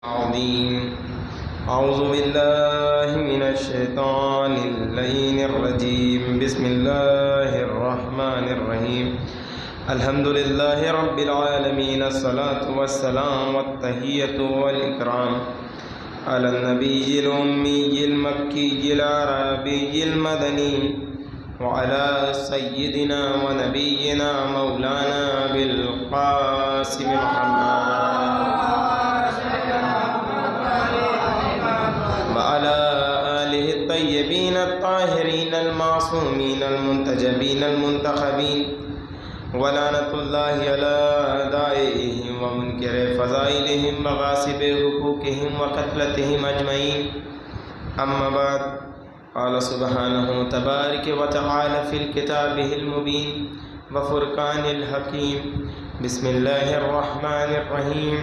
عظیم اعوذ باللہ من الشیطان اللعین الرجیم بسم اللہ الرحمن الرحیم الحمدللہ رب العالمین الصلاة والسلام والتحیۃ والاکرام علی النبی الامی المکی العربی المدنی وعلى سیدنا ونبینا مولانا بالقاسم محمد وعلى آله الطيبين الطاهرين المعصومين المنتجبين المنتخبين ولعنة الله على أعدائهم ومنكر فضائلهم وغاصب حقوقهم وقتلتهم أجمعين أما بعد قال سبحانه تبارك وتعالى في الكتاب المبين وفرقان الحكيم بسم الله الرحمن الرحيم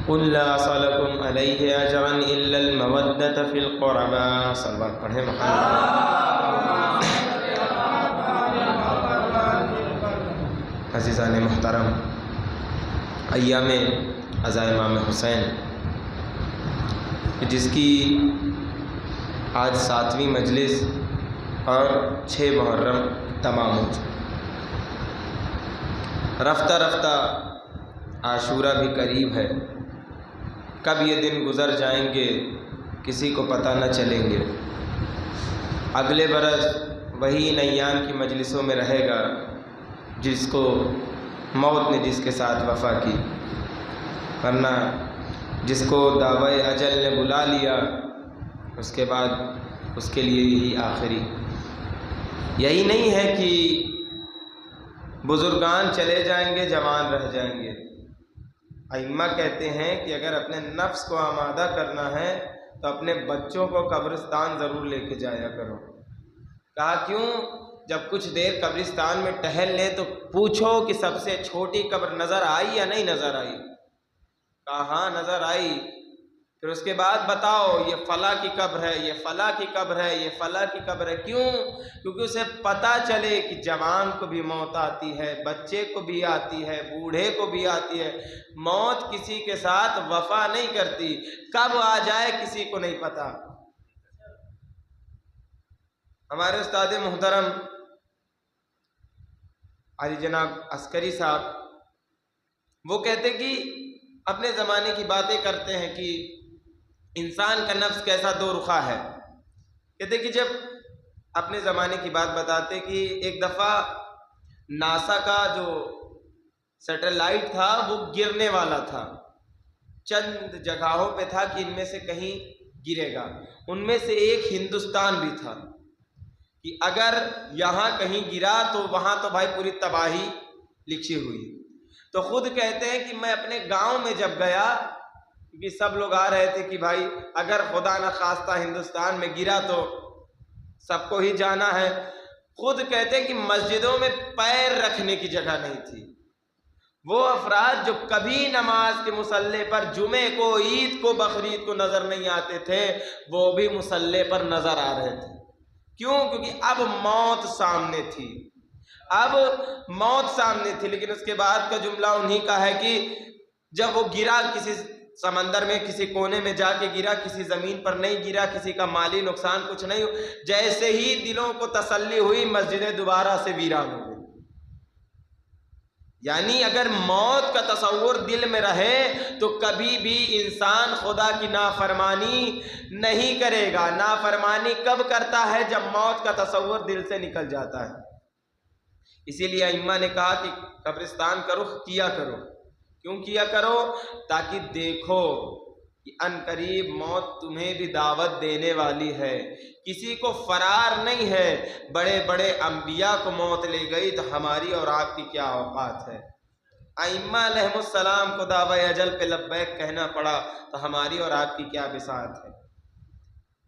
قل لا أسألكم عليه أجرا إلا المودة في القربى صلوات پڑھیں محمد عزیزان محترم، ایام عزا امام حسین جس کی آج 7ویں مجلس اور 6 محرم تمام ہو چکی، رفتہ رفتہ عاشورہ بھی قریب ہے، کب یہ دن گزر جائیں گے کسی کو پتہ نہ چلیں گے۔ اگلے برس وہی ان ایام کی مجلسوں میں رہے گا جس کو موت نے جس کے ساتھ وفا کی، ورنہ جس کو دعوی اجل نے بلا لیا اس کے بعد اس کے لیے یہی آخری۔ یہی نہیں ہے کہ بزرگان چلے جائیں گے جوان رہ جائیں گے۔ ائمہ کہتے ہیں کہ اگر اپنے نفس کو آمادہ کرنا ہے تو اپنے بچوں کو قبرستان ضرور لے کے جایا کرو۔ کہا کیوں؟ جب کچھ دیر قبرستان میں ٹہل لیں تو پوچھو کہ سب سے چھوٹی قبر نظر آئی یا نہیں نظر آئی؟ کہا ہاں نظر آئی۔ پھر اس کے بعد بتاؤ یہ فلاں کی قبر ہے، یہ فلاں کی قبر ہے، یہ فلاں کی قبر ہے۔ کیوں؟ کیونکہ اسے پتہ چلے کہ جوان کو بھی موت آتی ہے، بچے کو بھی آتی ہے، بوڑھے کو بھی آتی ہے۔ موت کسی کے ساتھ وفا نہیں کرتی، کب آ جائے کسی کو نہیں پتہ۔ ہمارے استاد محترم علی جناب عسکری صاحب وہ کہتے کہ اپنے زمانے کی باتیں کرتے ہیں کہ انسان کا نفس کیسا دو رخا ہے۔ کہتے کہ جب اپنے زمانے کی بات بتاتے کہ ایک دفعہ ناسا کا جو سیٹلائٹ تھا وہ گرنے والا تھا، چند جگہوں پہ تھا کہ ان میں سے کہیں گرے گا، ان میں سے ایک ہندوستان بھی تھا کہ اگر یہاں کہیں گرا تو وہاں تو بھائی پوری تباہی لکھی ہوئی۔ تو خود کہتے ہیں کہ میں اپنے گاؤں میں جب گیا، کیونکہ سب لوگ آ رہے تھے کہ بھائی اگر خدا نہ خواستہ ہندوستان میں گرا تو سب کو ہی جانا ہے، خود کہتے ہیں کہ مسجدوں میں پیر رکھنے کی جگہ نہیں تھی۔ وہ افراد جو کبھی نماز کے مصلی پر جمعے کو، عید کو، بقرعید کو نظر نہیں آتے تھے، وہ بھی مصلی پر نظر آ رہے تھے۔ کیوں؟ کیونکہ اب موت سامنے تھی، اب موت سامنے تھی۔ لیکن اس کے بعد کا جملہ انہی کا ہے کہ جب وہ گرا کسی سمندر میں، کسی کونے میں جا کے گرا، کسی زمین پر نہیں گرا، کسی کا مالی نقصان کچھ نہیں ہو، جیسے ہی دلوں کو تسلی ہوئی مسجدیں دوبارہ سے ویران ہو گئی۔ یعنی اگر موت کا تصور دل میں رہے تو کبھی بھی انسان خدا کی نافرمانی نہیں کرے گا۔ نافرمانی کب کرتا ہے؟ جب موت کا تصور دل سے نکل جاتا ہے۔ اسی لیے ائمہ نے کہا کہ قبرستان کا رخ کیا کرو۔ کیوں کیا کرو؟ تاکہ دیکھو کہ عنقریب موت تمہیں بھی دعوت دینے والی ہے، کسی کو فرار نہیں ہے۔ بڑے بڑے انبیاء کو موت لے گئی تو ہماری اور آپ کی کیا اوقات ہے؟ ائمہ علیہ السلام کو دعوی اجل پہ لبیک کہنا پڑا تو ہماری اور آپ کی کیا بساط ہے؟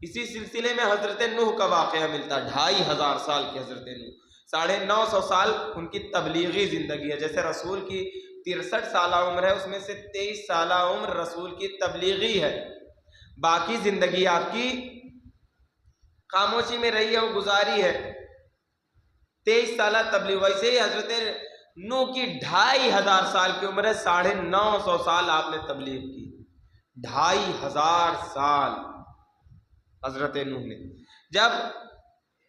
اسی سلسلے میں حضرت نوح کا واقعہ ملتا، 2500 سال کی حضرت نوح، 950 سال ان کی تبلیغی زندگی ہے۔ جیسے رسول کی 63 سالہ عمر ہے، اس میں سے 23 سالہ عمر رسول کی تبلیغی ہے، باقی زندگی آپ کی خاموشی میں رہی ہے، وہ گزاری ہے۔ 23 سالہ تبلیغ۔ ویسے ہی حضرت نوح کی 2500 سال کی عمر ہے، 950 سال آپ نے تبلیغ کی۔ 2500 سال حضرت نوح نے. جب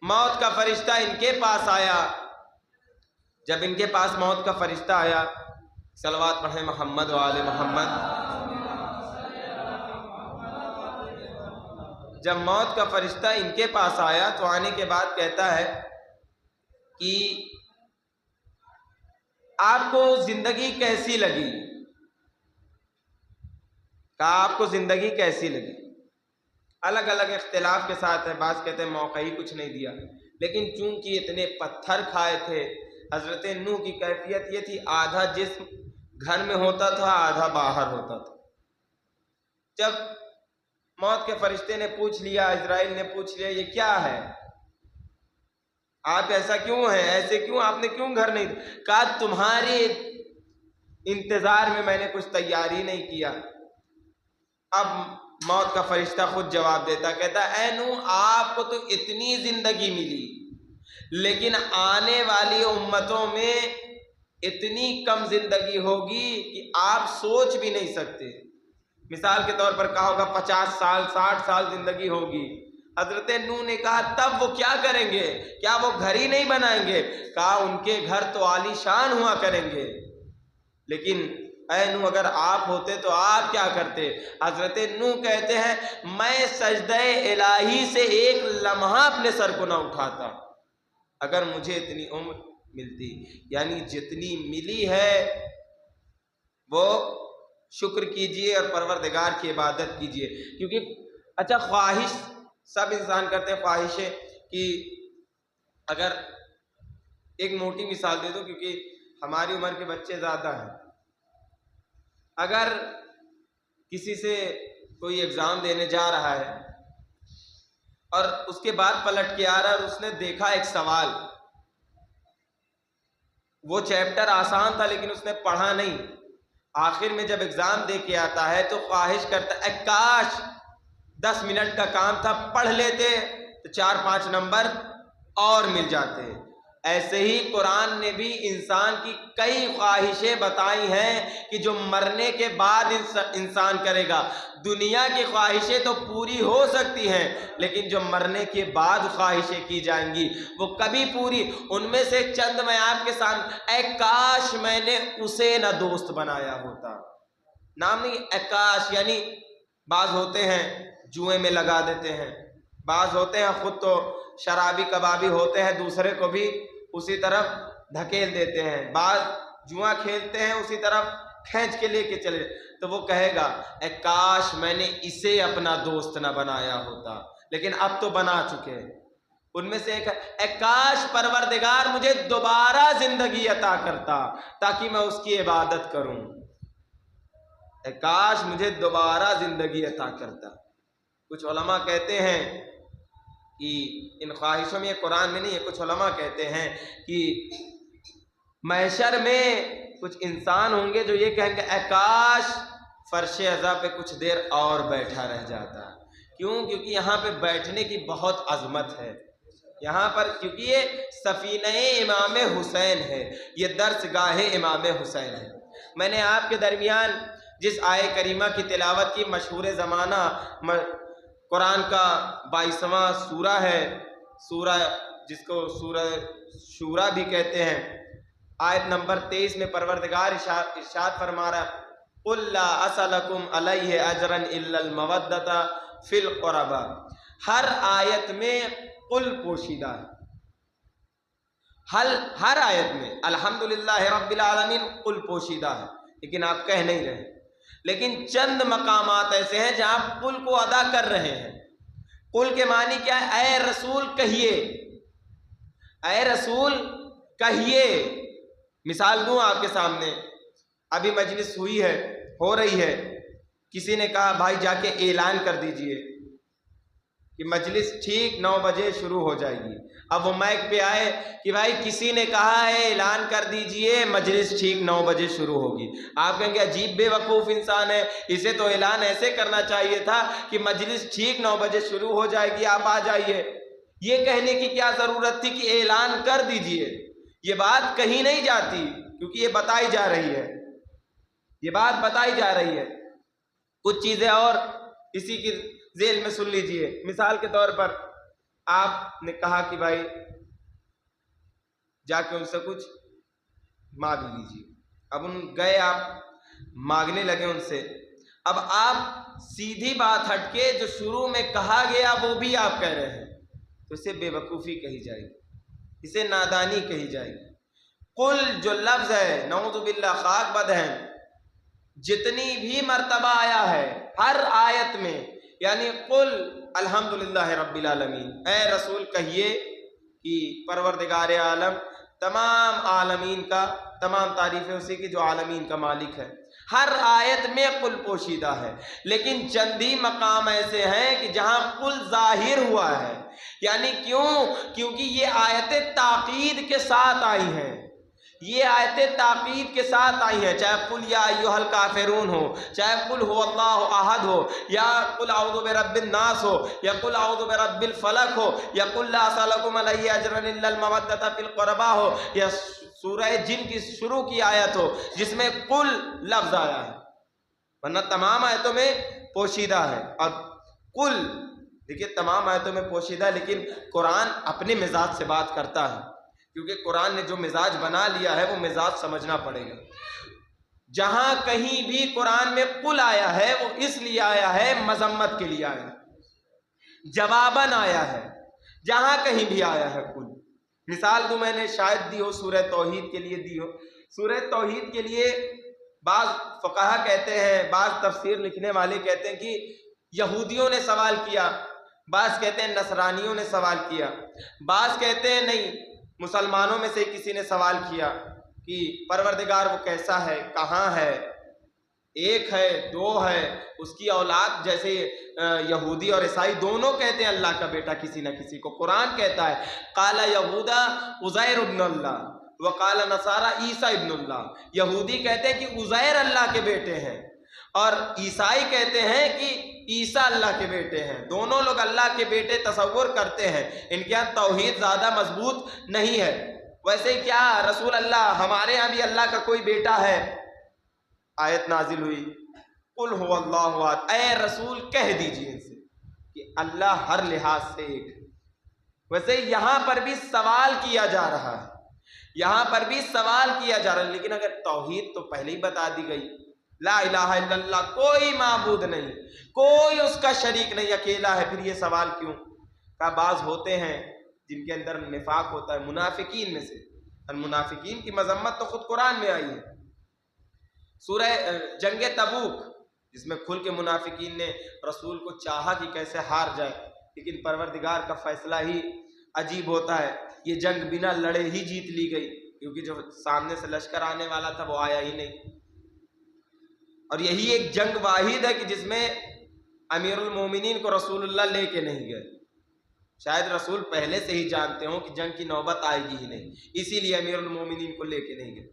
موت کا فرشتہ ان کے پاس آیا، جب ان کے پاس موت کا فرشتہ آیا، صلوات پڑھیں محمد و آل محمد. جب موت کا فرشتہ ان کے پاس آیا تو آنے کے بعد کہتا ہے کہ آپ کو زندگی کیسی لگی؟ کہا آپ کو زندگی کیسی لگی؟ الگ الگ اختلاف کے ساتھ ہے، بعض کہتے ہیں موقع ہی کچھ نہیں دیا، لیکن چونکہ اتنے پتھر کھائے تھے. حضرت نوح کی کیفیت یہ تھی، آدھا جسم گھر میں ہوتا تھا، آدھا باہر ہوتا تھا. جب موت کے فرشتے نے پوچھ لیا، اسرائیل نے پوچھ لیا یہ کیا ہے، آپ ایسا کیوں ہیں، ایسے کیوں، آپ نے کیوں گھر نہیں؟ کہا تمہارے انتظار میں نے کچھ تیاری نہیں کیا. اب موت کا فرشتہ خود جواب دیتا، کہتا اے نوح آپ کو تو اتنی زندگی ملی، لیکن آنے والی امتوں میں اتنی کم زندگی ہوگی کہ آپ سوچ بھی نہیں سکتے. مثال کے طور پر کہا ہوگا 50 سال 60 سال زندگی ہوگی. حضرت نوح نے کہا تب وہ کیا کریں گے؟ کیا وہ گھر ہی نہیں بنائیں گے؟ کہا ان کے گھر تو عالی شان ہوا کریں گے، لیکن اے نوح اگر آپ ہوتے تو آپ کیا کرتے؟ حضرت نوح کہتے ہیں میں سجدہ الہی سے ایک لمحہ اپنے سر کو نہ اٹھاتا اگر مجھے اتنی عمر ملتی. یعنی جتنی ملی ہے وہ شکر کیجئے اور پروردگار کی عبادت کیجئے. کیونکہ اچھا خواہش سب انسان کرتے ہیں، خواہشیں کہ اگر ایک موٹی مثال دے دو کیونکہ ہماری عمر کے بچے زیادہ ہیں، اگر کسی سے کوئی ایگزام دینے جا رہا ہے اور اس کے بعد پلٹ کے آ رہا ہے اور اس نے دیکھا ایک سوال، وہ چیپٹر آسان تھا لیکن اس نے پڑھا نہیں، آخر میں جب ایگزام دے کے آتا ہے تو خواہش کرتا ہے کاش 10 منٹ کا کام تھا پڑھ لیتے تو 4-5 نمبر اور مل جاتے. ایسے ہی قرآن نے بھی انسان کی کئی خواہشیں بتائی ہیں کہ جو مرنے کے بعد انسان کرے گا. دنیا کی خواہشیں تو پوری ہو سکتی ہیں لیکن جو مرنے کے بعد خواہشیں کی جائیں گی وہ کبھی پوری. ان میں سے چند میں آپ کے سامنے، اے کاش میں نے اسے نہ دوست بنایا ہوتا. نام نہیں، اے کاش. یعنی بعض ہوتے ہیں جوئے میں لگا دیتے ہیں، بعض ہوتے ہیں خود تو شرابی کبابی ہوتے ہیں دوسرے کو بھی اسی طرف دھکیل دیتے ہیں، بعض جوا کھیلتے ہیں اسی طرف کھینچ کے لے کے چلے. تو وہ کہے گا اے کاش میں نے اسے اپنا دوست نہ بنایا ہوتا، لیکن اب تو بنا چکے. ان میں سے ایک ہے اے کاش پروردگار مجھے دوبارہ زندگی عطا کرتا تاکہ میں اس کی عبادت کروں. اے کاش مجھے دوبارہ زندگی عطا کرتا. کچھ علماء کہتے ہیں کہ ان خواہشوں میں، یہ قرآن میں نہیں ہے، کچھ علماء کہتے ہیں کہ محشر میں کچھ انسان ہوں گے جو یہ کہیں گے اے کاش فرش عزا پہ کچھ دیر اور بیٹھا رہ جاتا. کیوں؟ کیونکہ یہاں پہ بیٹھنے کی بہت عظمت ہے. یہاں پر کیونکہ یہ سفینہ امام حسین ہے، یہ درس گاہ امام حسین ہے. میں نے آپ کے درمیان جس آیہ کریمہ کی تلاوت کی، مشہور زمانہ قرآن کا 22واں سورہ ہے، سورہ جس کو سورہ شورا بھی کہتے ہیں، آیت نمبر 23 میں پروردگار ارشاد فرما رہا ہے قُلْ لَا أَسْأَلُكُمْ عَلَيْهِ أَجْرًا إِلَّا الْمَوَدَّةَ فِي الْقُرْبَى. ہر آیت میں قل پوشیدہ ہے، ہر آیت میں الحمدللہ رب العالمین قل پوشیدہ ہے، لیکن آپ کہہ نہیں رہے. لیکن چند مقامات ایسے ہیں جہاں آپ قل کو ادا کر رہے ہیں. قل کے معنی کیا ہے؟ اے رسول کہیے، اے رسول کہیے. مثال دوں آپ کے سامنے، ابھی مجلس ہوئی ہے، ہو رہی ہے، کسی نے کہا بھائی جا کے اعلان کر دیجئے کہ مجلس ٹھیک 9 بجے شروع ہو جائے گی. اب وہ مائک پہ آئے کہ بھائی کسی نے کہا ہے اعلان کر دیجئے مجلس ٹھیک 9 بجے شروع ہوگی. آپ کہیں گے عجیب بے وقوف انسان ہے، اسے تو اعلان ایسے کرنا چاہیے تھا کہ مجلس ٹھیک 9 بجے شروع ہو جائے گی، آپ آ جائیے. یہ کہنے کی کیا ضرورت تھی کہ اعلان کر دیجئے؟ یہ بات کہیں نہیں جاتی کیونکہ یہ بتائی جا رہی ہے، یہ بات بتائی جا رہی ہے. کچھ چیزیں اور اسی کی ذیل میں سن لیجئے۔ مثال کے طور پر آپ نے کہا کہ بھائی جا کے ان سے کچھ مانگ لیجیے، اب ان گئے، آپ مانگنے لگے ان سے، اب آپ سیدھی بات ہٹ کے جو شروع میں کہا گیا وہ بھی آپ کہہ رہے ہیں، تو اسے بے وقوفی کہی جائے گی، اسے نادانی کہی جائے گی۔ قل جو لفظ ہے، نعوذ باللہ، خاک بد ہے، جتنی بھی مرتبہ آیا ہے ہر آیت میں، یعنی قل الحمدللہ رب العالمین، اے رسول کہیے کہ پروردگار عالم، تمام عالمین کا تمام تعریفیں اسی کی جو عالمین کا مالک ہے۔ ہر آیت میں قل پوشیدہ ہے، لیکن چند ہی مقام ایسے ہیں کہ جہاں قل ظاہر ہوا ہے، یعنی کیونکہ یہ آیتیں تاکید کے ساتھ آئی ہیں، یہ آیتیں تاکید کے ساتھ آئی ہیں، چاہے قل یا ایھا الکافرون ہو، چاہے قل هو اللہ احد ہو، یا قل اعوذ برب الناس ہو، یا قل اعوذ برب الفلق ہو، یا قل لا اسألکم علیہ اجرا الا المودۃ فی القربى ہو، یا سورہ جن کی شروع کی آیت ہو جس میں قل لفظ آیا ہے، ورنہ تمام آیتوں میں پوشیدہ ہے۔ اور قل دیکھیے تمام آیتوں میں پوشیدہ ہے، لیکن قرآن اپنے مزاج سے بات کرتا ہے، کیونکہ قرآن نے جو مزاج بنا لیا ہے وہ مزاج سمجھنا پڑے گا۔ جہاں کہیں بھی قرآن میں قل آیا ہے وہ اس لیے آیا ہے، مذمت کے لیے آیا ہے، جواباً آیا ہے، جہاں کہیں بھی آیا ہے قل۔ مثال تو میں نے شاید دی ہو، سورہ توحید کے لیے دی ہو۔ سورہ توحید کے لیے بعض فقہا کہتے ہیں، بعض تفسیر لکھنے والے کہتے ہیں کہ یہودیوں نے سوال کیا، بعض کہتے ہیں نصرانیوں نے سوال کیا، بعض کہتے ہیں نہیں مسلمانوں میں سے کسی نے سوال کیا کہ پروردگار وہ کیسا ہے، کہاں ہے، ایک ہے، دو ہے، اس کی اولاد، جیسے یہودی اور عیسائی دونوں کہتے ہیں اللہ کا بیٹا کسی نہ کسی کو۔ قرآن کہتا ہے قال یہودا عزیر ابن اللہ وقال نصارى عیسیٰ ابن اللہ، یہودی کہتے ہیں کہ عزیر اللہ کے بیٹے ہیں اور عیسائی کہتے ہیں کہ عیسیٰ اللہ کے بیٹے ہیں، دونوں لوگ اللہ کے بیٹے تصور کرتے ہیں، ان کے یہاں توحید زیادہ مضبوط نہیں ہے۔ ویسے کیا رسول اللہ، ہمارے ہاں بھی اللہ کا کوئی بیٹا ہے؟ آیت نازل ہوئی قل هو اللہ احد، اے رسول کہہ دیجئے ان سے کہ اللہ ہر لحاظ سے ایک ہے۔ ویسے یہاں پر بھی سوال کیا جا رہا ہے، یہاں پر بھی سوال کیا جا رہا ہے، لیکن اگر توحید تو پہلے ہی بتا دی گئی، لا الہ الا اللہ، کوئی معبود نہیں، کوئی اس کا شریک نہیں، اکیلا ہے، پھر یہ سوال کیوں؟ کا بعض ہوتے ہیں جن کے اندر نفاق ہوتا ہے، منافقین میں سے، اور منافقین کی مذمت تو خود قرآن میں آئی ہے۔ سورہ جنگ تبوک، جس میں کھل کے منافقین نے رسول کو چاہا کہ کیسے ہار جائے، لیکن پروردگار کا فیصلہ ہی عجیب ہوتا ہے، یہ جنگ بنا لڑے ہی جیت لی گئی، کیونکہ جو سامنے سے لشکر آنے والا تھا وہ آیا ہی نہیں۔ اور یہی ایک جنگ واحد ہے کہ جس میں امیر المومنین کو رسول اللہ لے کے نہیں گئے، شاید رسول پہلے سے ہی جانتے ہوں کہ جنگ کی نوبت آئے گی ہی نہیں، اسی لیے امیر المومنین کو لے کے نہیں گئے۔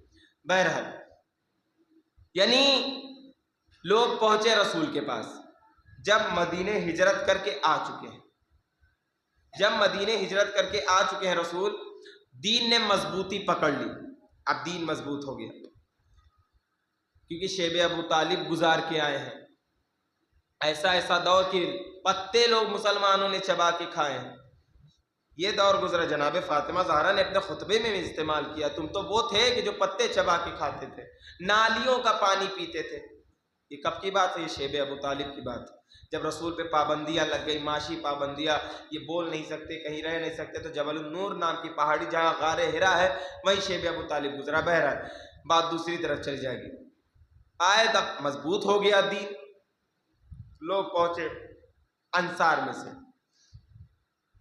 بہرحال یعنی لوگ پہنچے رسول کے پاس جب مدینے ہجرت کر کے آ چکے ہیں، جب مدینے ہجرت کر کے آ چکے ہیں رسول، دین نے مضبوطی پکڑ لی، اب دین مضبوط ہو گیا، کیونکہ شیب ابو طالب گزار کے آئے ہیں، ایسا دور کہ پتے لوگ مسلمانوں نے چبا کے کھائے ہیں، یہ دور گزرا۔ جناب فاطمہ زہرا نے اپنے خطبے میں استعمال کیا، تم تو وہ تھے کہ جو پتے چبا کے کھاتے تھے، نالیوں کا پانی پیتے تھے۔ یہ کب کی بات ہے؟ یہ شیب ابو طالب کی بات ہے، جب رسول پہ پابندیاں لگ گئی، معاشی پابندیاں، یہ بول نہیں سکتے، کہیں رہ نہیں سکتے، تو جبل النور نام کی پہاڑی جہاں غار ہرا ہے وہیں شیب ابو طالب گزرا۔ بہرحال بات دوسری طرف چل جائے گی، آئے تب مضبوط ہو گیا دین، لوگ پہنچے انصار میں سے۔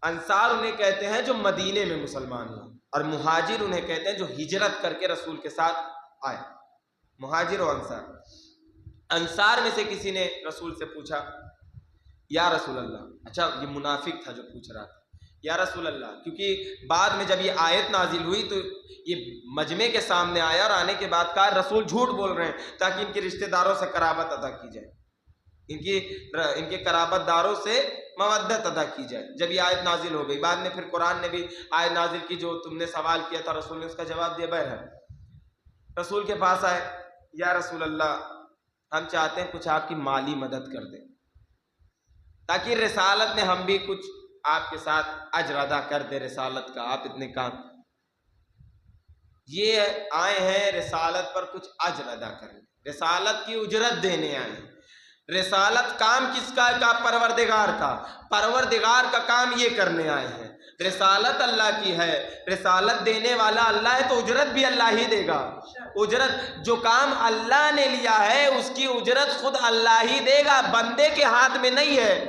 انصار انہیں کہتے ہیں جو مدینے میں مسلمان ہوئے، اور مہاجر انہیں کہتے ہیں جو ہجرت کر کے رسول کے ساتھ آئے، مہاجر و انصار۔ انصار میں سے کسی نے رسول سے پوچھا یا رسول اللہ، اچھا یہ منافق تھا جو پوچھ رہا تھا، یا رسول اللہ، کیونکہ بعد میں جب یہ آیت نازل ہوئی تو یہ مجمع کے سامنے آیا، اور آنے کے بعد کہا رسول جھوٹ بول رہے ہیں تاکہ ان کے رشتہ داروں سے قرابت ادا کی جائے، ان کے قرابت داروں سے مودت ادا کی جائے۔ جب یہ آیت نازل ہو گئی، بعد میں پھر قرآن نے بھی آیت نازل کی جو تم نے سوال کیا تھا، رسول نے اس کا جواب دیا۔ بہرحال رسول کے پاس آئے، یا رسول اللہ ہم چاہتے ہیں کچھ آپ کی مالی مدد کر دیں تاکہ رسالت میں ہم بھی کچھ آپ کے ساتھ اجر ادا کر دیں رسالت کا. آپ اتنے کام یہ آئے ہیں رسالت پر کچھ اجر ادا کرنے, رسالت کی اجرت دینے آئے ہیں. رسالت کام کس کا ہے؟ پروردگار کا. پروردگار کا کام یہ کرنے آئے ہیں. رسالت اللہ کی ہے, رسالت دینے والا اللہ ہے تو اجرت بھی اللہ ہی دے گا. اجرت جو کام اللہ نے لیا ہے اس کی اجرت خود اللہ ہی دے گا, بندے کے ہاتھ میں نہیں ہے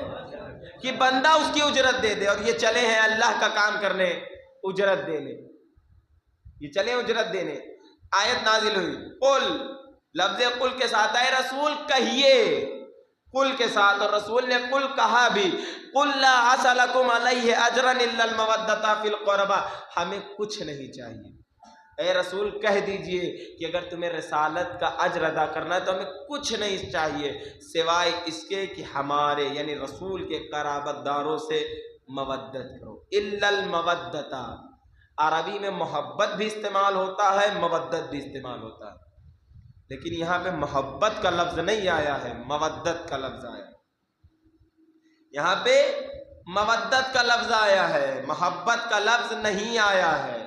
کہ بندہ اس کی اجرت دے دے. اور یہ چلے ہیں اللہ کا کام کرنے, اجرت دینے, یہ چلے اجرت دینے. آیت نازل ہوئی, قل, لفظ قل کے ساتھ آئے رسول کہیے, قل کے ساتھ, اور رسول نے قل کہا بھی, قل لا اسألکم علیہ اجرا الا المودۃ فی القربى, ہمیں کچھ نہیں چاہیے. اے رسول کہہ دیجئے کہ اگر تمہیں رسالت کا اجر ادا کرنا ہے تو ہمیں کچھ نہیں چاہیے سوائے اس کے کہ ہمارے یعنی رسول کے قرابت داروں سے مودت کرو. الا المودۃ, عربی میں محبت بھی استعمال ہوتا ہے, مودت بھی استعمال ہوتا ہے, لیکن یہاں پہ محبت کا لفظ نہیں آیا ہے, مودت کا لفظ آیا. یہاں پہ مودت کا لفظ آیا ہے, محبت کا لفظ نہیں آیا ہے.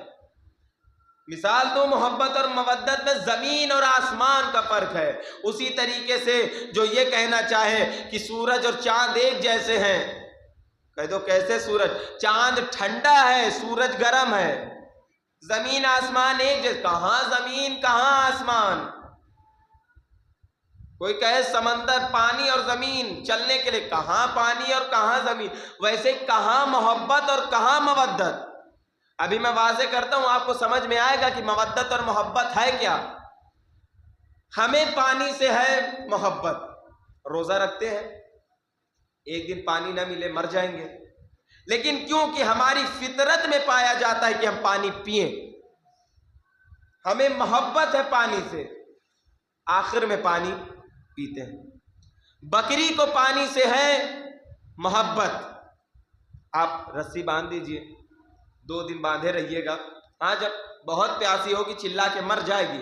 مثال تو محبت اور مودت میں زمین اور آسمان کا فرق ہے. اسی طریقے سے جو یہ کہنا چاہے کہ سورج اور چاند ایک جیسے ہیں, کہہ دو کیسے سورج, چاند ٹھنڈا ہے سورج گرم ہے, زمین آسمان ایک جیسے, کہاں زمین کہاں آسمان. کوئی کہے سمندر پانی اور زمین چلنے کے لیے, کہاں پانی اور کہاں زمین, ویسے کہاں محبت اور کہاں مودت. ابھی میں واضح کرتا ہوں, آپ کو سمجھ میں آئے گا کہ مودت اور محبت ہے کیا. ہمیں پانی سے ہے محبت, روزہ رکھتے ہیں, ایک دن پانی نہ ملے مر جائیں گے, لیکن کیونکہ ہماری فطرت میں پایا جاتا ہے کہ ہم پانی پئیں, ہمیں محبت ہے پانی سے, آخر میں پانی پیتے ہیں. بکری کو پانی سے ہے محبت, آپ رسی باندھ دیجئے, 2 دن باندھے رہیے گا, ہاں جب بہت پیاسی ہوگی چلا کے مر جائے گی,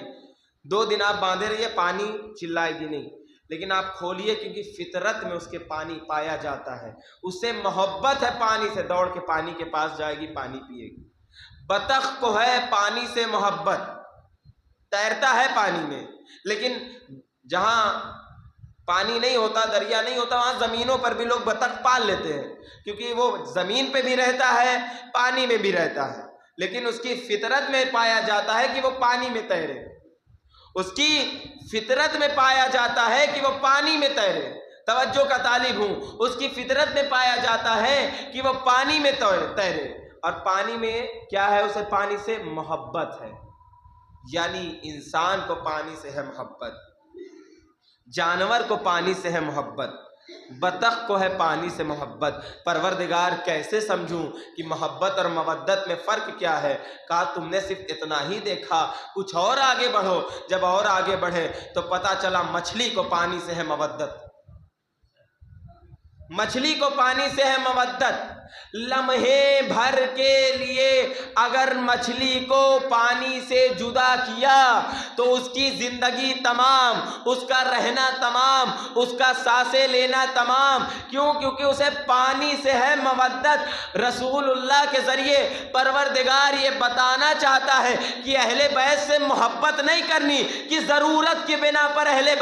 2 دن آپ باندھے رہیے, پانی چلائے گی نہیں, لیکن آپ کھولیے کیونکہ فطرت میں اس کے پانی پایا جاتا ہے, اس سے محبت ہے پانی سے, دوڑ کے پانی کے پاس جائے گی, پانی پیے گی. بطخ کو ہے پانی سے محبت, تیرتا ہے پانی میں, لیکن جہاں پانی نہیں ہوتا, دریا نہیں ہوتا, وہاں زمینوں پر بھی لوگ بطخ پال لیتے ہیں, کیونکہ وہ زمین پہ بھی رہتا ہے پانی میں بھی رہتا ہے, لیکن اس کی فطرت میں پایا جاتا ہے کہ وہ پانی میں تیرے, اس کی فطرت میں پایا جاتا ہے کہ وہ پانی میں تیرے. توجہ کا طالب ہوں, اس کی فطرت میں پایا جاتا ہے کہ وہ پانی میں تیرے, اور پانی میں کیا ہے, اسے پانی سے محبت ہے. یعنی انسان کو پانی سے ہے محبت, جانور کو پانی سے ہے محبت, بطخ کو ہے پانی سے محبت. پروردگار کیسے سمجھوں کہ محبت اور مودت میں فرق کیا ہے. کہا تم نے صرف اتنا ہی دیکھا, کچھ اور آگے بڑھو. جب اور آگے بڑھے تو پتا چلا مچھلی کو پانی سے ہے مودت, مچھلی کو پانی سے ہے مودت. لمحے بھر کے لیے اگر مچھلی کو پانی سے جدا کیا تو اس کی زندگی تمام, اس کا رہنا تمام, اس کا سانسیں لینا تمام. کیوں؟ کیونکہ اسے پانی سے ہے مودت. رسول اللہ کے ذریعے پروردگار یہ بتانا چاہتا ہے کہ اہل بیت سے محبت نہیں کرنی کہ ضرورت کی بنا پر اہل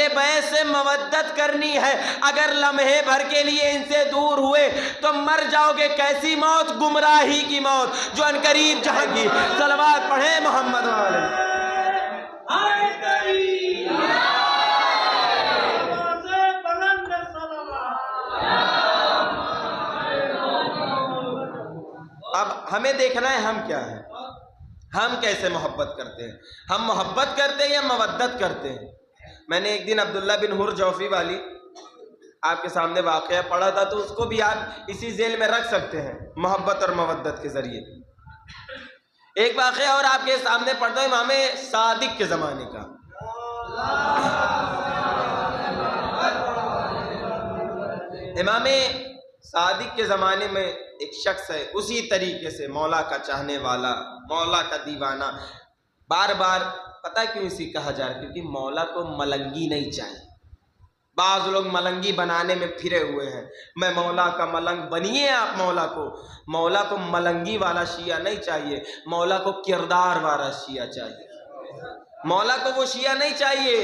بیت سے مودت کرنی ہے. اگر لمحے بھر کے لیے ان سے دور ہوئے تو مر جاؤ گے. کیسی موت؟ گمراہی کی موت, جو ان قریب جہاں کی. صلوات پڑھیں محمد والے. اب ہمیں دیکھنا ہے ہم کیا ہیں, ہم کیسے محبت کرتے ہیں. ہم محبت کرتے ہیں یا مودت کرتے ہیں. میں نے ایک دن عبداللہ بن حر جوفی والی آپ کے سامنے واقعہ پڑھا تھا, تو اس کو بھی آپ اسی ذیل میں رکھ سکتے ہیں, محبت اور مودت کے ذریعے. ایک واقعہ اور آپ کے سامنے پڑھتا ہوں, امام صادق کے زمانے کا. امام صادق کے زمانے میں ایک شخص ہے, اسی طریقے سے مولا کا چاہنے والا, مولا کا دیوانہ, بار بار پتہ کیوں اسی کہا جا رہا ہے؟ کیونکہ مولا کو ملنگی نہیں چاہیے. بعض لوگ ملنگی بنانے میں پھرے ہوئے ہیں. میں مولا کا ملنگ بنیے آپ مولا کو. مولا کو ملنگی والا شیعہ نہیں چاہیے، مولا کو کردار والا شیعہ چاہیے. مولا کو وہ شیعہ نہیں چاہیے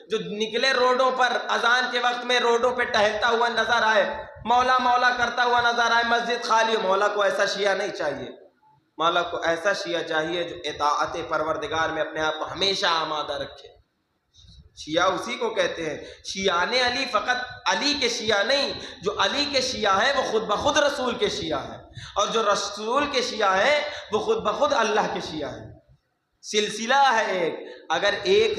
جو نکلے روڈوں پر اذان کے وقت میں روڈوں پہ ٹہلتا ہوا نظر آئے، مولا مولا کرتا ہوا نظر آئے، مسجد خالی ہو. مولا کو ایسا شیعہ نہیں چاہیے. مولا کو ایسا شیعہ چاہیے جو اطاعت پروردگار میں اپنے آپ کو ہمیشہ آمادہ رکھے. شیعہ اسی کو کہتے ہیں. شیعان علی فقط علی کے شیعہ نہیں، جو علی کے شیعہ ہیں وہ خود بخود رسول کے شیعہ ہیں، اور جو رسول کے شیعہ ہیں وہ خود بخود اللہ کے شیعہ ہیں. سلسلہ ہے ایک. اگر ایک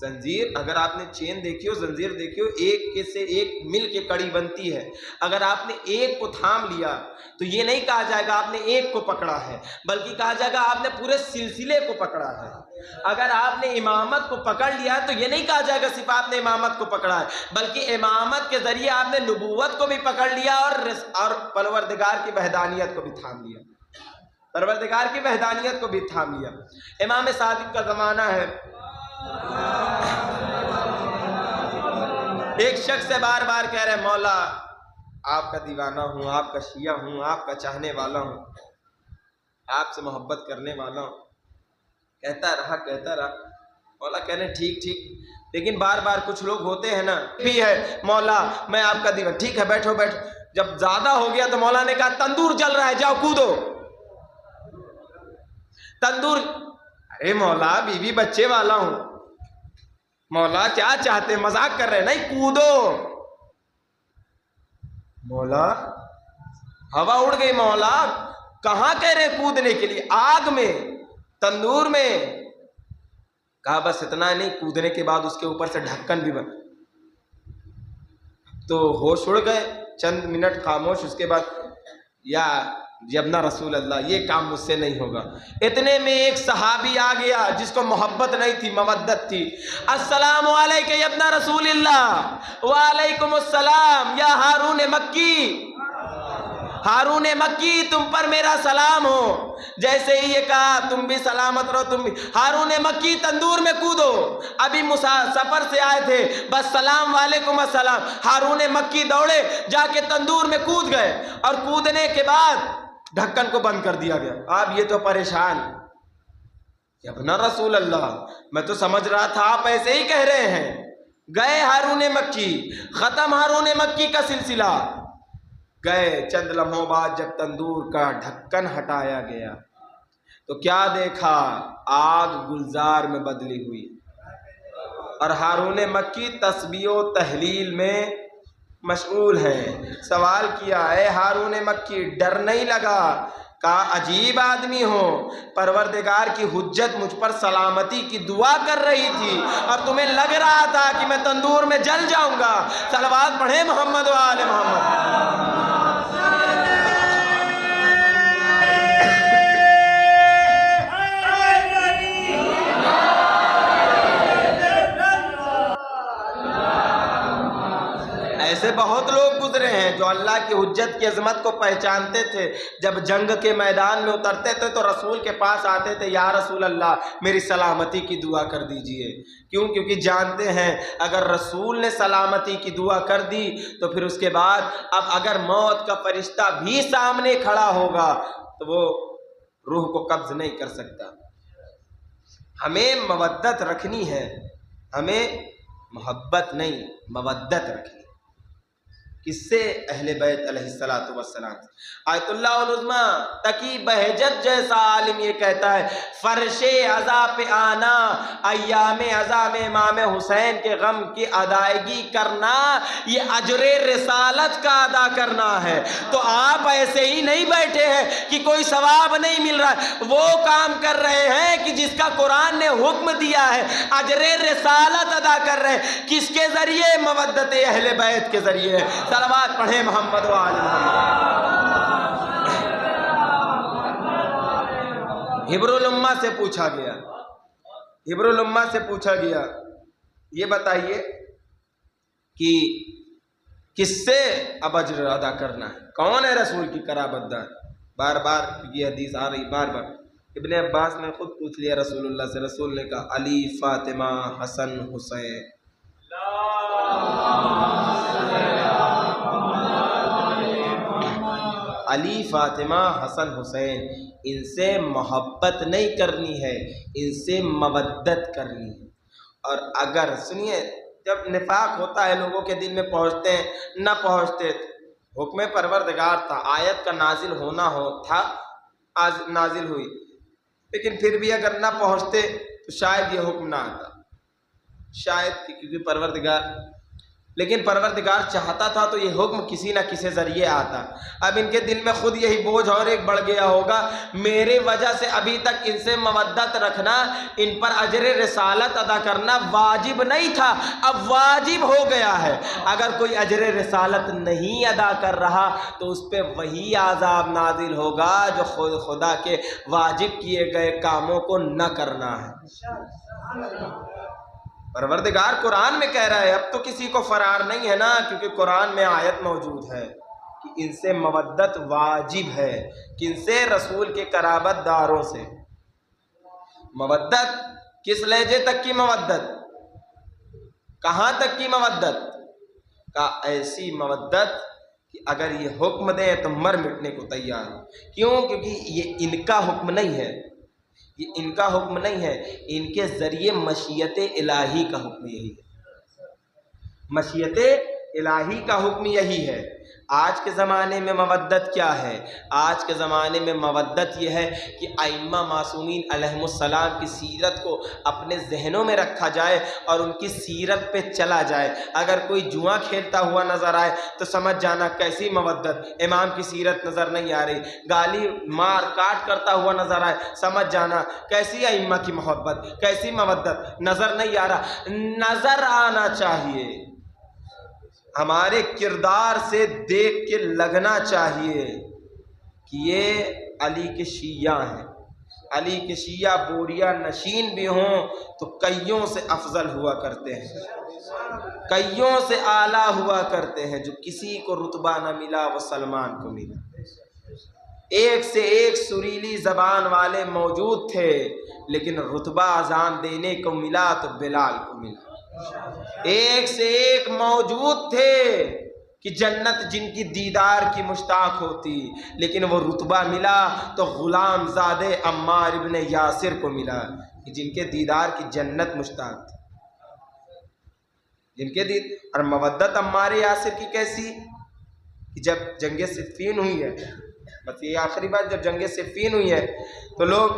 زنجیر، اگر آپ نے چین دیکھی ہو، زنجیر دیکھی ہو، ایک کے سے ایک مل کے کڑی بنتی ہے. اگر آپ نے ایک کو تھام لیا تو یہ نہیں کہا جائے گا آپ نے ایک کو پکڑا ہے، بلکہ کہا جائے گا آپ نے پورے سلسلے کو پکڑا ہے. اگر آپ نے امامت کو پکڑ لیا تو یہ نہیں کہا جائے گا صرف آپ نے امامت کو پکڑا ہے، بلکہ امامت کے ذریعے آپ نے نبوت کو بھی پکڑ لیا اور پروردگار کی وحدانیت کو بھی تھام لیا. پروردگار کی وحدانیت کو بھی تھام لیا. امام صادق کا زمانہ ہے. ایک شخص سے بار بار کہہ رہے مولا آپ کا دیوانہ ہوں، آپ کا شیعہ ہوں، آپ کا چاہنے والا ہوں، آپ سے محبت کرنے والا ہوں. کہتا رہا. مولا کہہ رہے ٹھیک ٹھیک، لیکن بار بار کچھ لوگ ہوتے ہیں نا بھی ہے مولا میں آپ کا دیوانہ. ٹھیک ہے بیٹھو بیٹھو. جب زیادہ ہو گیا تو مولا نے کہا تندور جل رہا ہے جاؤ کودو. تندور. ارے مولا بیوی بچے والا ہوں. مولا کیا چاہتے، مذاق کر رہے، نہیں کودو. مولا ہوا اڑ گئی. مولا کہاں کہہ رہے کودنے کے لیے؟ آگ میں، تندور میں. کہا بس اتنا نہیں، کودنے کے بعد اس کے اوپر سے ڈھکن بھی بن. تو ہوش اڑ گئے، چند منٹ خاموش. اس کے بعد یا ابنا رسول اللہ یہ کام مجھ سے نہیں ہوگا. اتنے میں ایک صحابی آ گیا جس کو محبت نہیں تھی، مودت تھی. السلام علیکم یا ابنا رسول اللہ. وعلیکم السلام یا ہارون مکی. ہارون مکی تم پر میرا سلام ہو. جیسے ہی یہ کہا تم بھی سلامت رہو. تم بھی. ہارون مکی تندور میں کودو. ابھی سفر سے آئے تھے، بس سلام وعلیکم السلام. ہارون مکی دوڑے جا کے تندور میں کود گئے، اور کودنے کے بعد ڈھکن کو بند کر دیا گیا. آپ یہ تو پریشان. ابنا رسول اللہ میں تو سمجھ رہا تھا آپ ایسے ہی کہہ رہے ہیں. گئے ہارون مکی، ختم ہارون مکی کا سلسلہ. گئے چند لمحوں بعد جب تندور کا ڈھکن ہٹایا گیا تو کیا دیکھا؟ آگ گلزار میں بدلی ہوئی، اور ہارون مکی تسبیح و تحلیل میں مشغول ہیں. سوال کیا اے ہارون مکی ڈر نہیں لگا؟ کہا عجیب آدمی ہو، پروردگار کی حجت مجھ پر سلامتی کی دعا کر رہی تھی اور تمہیں لگ رہا تھا کہ میں تندور میں جل جاؤں گا. صلوات پڑھیں محمد و آل محمد. ایسے بہت لوگ گزرے ہیں جو اللہ کی حجت کی عظمت کو پہچانتے تھے. جب جنگ کے میدان میں اترتے تھے تو رسول کے پاس آتے تھے، یا رسول اللہ میری سلامتی کی دعا کر دیجئے. کیوں؟ کیونکہ جانتے ہیں اگر رسول نے سلامتی کی دعا کر دی تو پھر اس کے بعد اب اگر موت کا فرشتہ بھی سامنے کھڑا ہوگا تو وہ روح کو قبض نہیں کر سکتا. ہمیں مودت رکھنی ہے، ہمیں محبت نہیں مودت رکھنی. کس سے؟ اہل بیت علیہ الصلوۃ والسلام. آیت اللہ العظمیٰ تقی بہجت جیسا عالم یہ کہتا ہے فرش عزا پہ آنا، ایام عزا میں امام حسین کے غم کی ادائیگی کرنا یہ اجر رسالت کا ادا کرنا ہے. تو آپ ایسے ہی نہیں بیٹھے ہیں کہ کوئی ثواب نہیں مل رہا ہے، وہ کام کر رہے ہیں کہ جس کا قرآن نے حکم دیا ہے، اجر رسالت ادا کر رہے ہیں. کس کے ذریعے؟ مودت اہل بیت کے ذریعے. صلوات پڑھیں محمد و آل محمد. حبر الامہ سے پوچھا گیا، حبر الامہ سے پوچھا گیا یہ بتائیے کہ کس سے اب اجر ادا کرنا ہے؟ کون ہے رسول کی قرابت دار؟ بار بار یہ حدیث آ رہی بار بار. ابن عباس نے خود پوچھ لیا رسول اللہ سے، رسول نے کہا علی، فاطمہ، حسن، حسین۔ علی، فاطمہ، حسن، حسین، ان سے محبت نہیں کرنی ہے، ان سے مودت کرنی ہے۔ اور اگر سنیے، جب نفاق ہوتا ہے لوگوں کے دل میں پہنچتے ہیں نہ پہنچتے، حکم پروردگار تھا، آیت کا نازل ہونا تھا، نازل ہوئی، لیکن پھر بھی اگر نہ پہنچتے تو شاید یہ حکم نہ آتا، شاید، کیونکہ پروردگار چاہتا تھا تو یہ حکم کسی نہ کسی ذریعے آتا۔ اب ان کے دل میں خود یہی بوجھ اور ایک بڑھ گیا ہوگا، میرے وجہ سے ابھی تک ان سے مودت رکھنا، ان پر اجر رسالت ادا کرنا واجب نہیں تھا، اب واجب ہو گیا ہے۔ اگر کوئی اجر رسالت نہیں ادا کر رہا تو اس پہ وہی عذاب نازل ہوگا جو خدا کے واجب کیے گئے کاموں کو نہ کرنا ہے۔ پروردگار قرآن میں کہہ رہا ہے، اب تو کسی کو فرار نہیں ہے نا، کیونکہ قرآن میں آیت موجود ہے کہ ان سے مودت واجب ہے، کہ ان سے رسول کے قرابت داروں سے مودت۔ کس لہجے تک کی مودت؟ کہاں تک کی مودت؟ کا ایسی مودت کہ اگر یہ حکم دیں تو مر مٹنے کو تیار ہو۔ کیوں؟ کیونکہ یہ ان کا حکم نہیں ہے، یہ ان کا حکم نہیں ہے، ان کے ذریعے مشیت الہی کا حکم یہی ہے، مشیت الہی کا حکم یہی ہے۔ آج کے زمانے میں مودت کیا ہے؟ آج کے زمانے میں مودت یہ ہے کہ ائمہ معصومین علیہم السلام کی سیرت کو اپنے ذہنوں میں رکھا جائے اور ان کی سیرت پہ چلا جائے۔ اگر کوئی جوا کھیلتا ہوا نظر آئے تو سمجھ جانا کیسی مودت، امام کی سیرت نظر نہیں آ رہی۔ گالی مار کاٹ کرتا ہوا نظر آئے، سمجھ جانا کیسی ائمہ کی محبت، کیسی مودت، نظر نہیں آ رہا۔ نظر آنا چاہیے، ہمارے کردار سے دیکھ کے لگنا چاہیے کہ یہ علی کے شیعہ ہیں۔ علی کے شیعہ بوریا نشین بھی ہوں تو کئیوں سے افضل ہوا کرتے ہیں، کئیوں سے اعلیٰ ہوا کرتے ہیں۔ جو کسی کو رتبہ نہ ملا وہ سلمان کو ملا۔ ایک سے ایک سریلی زبان والے موجود تھے، لیکن رتبہ اذان دینے کو ملا تو بلال کو ملا۔ ایک سے ایک موجود تھے کہ جنت جن کی دیدار کی مشتاق ہوتی، لیکن وہ رتبہ ملا تو غلام زادے عمار ابن یاسر کو ملا، کہ جن کے دیدار کی جنت مشتاق تھی، جن کے اور مودت عمار یاسر کی کیسی کہ جب جنگ صفین ہوئی ہے، بس یہ آخری بات، جب جنگ صفین ہوئی ہے تو لوگ،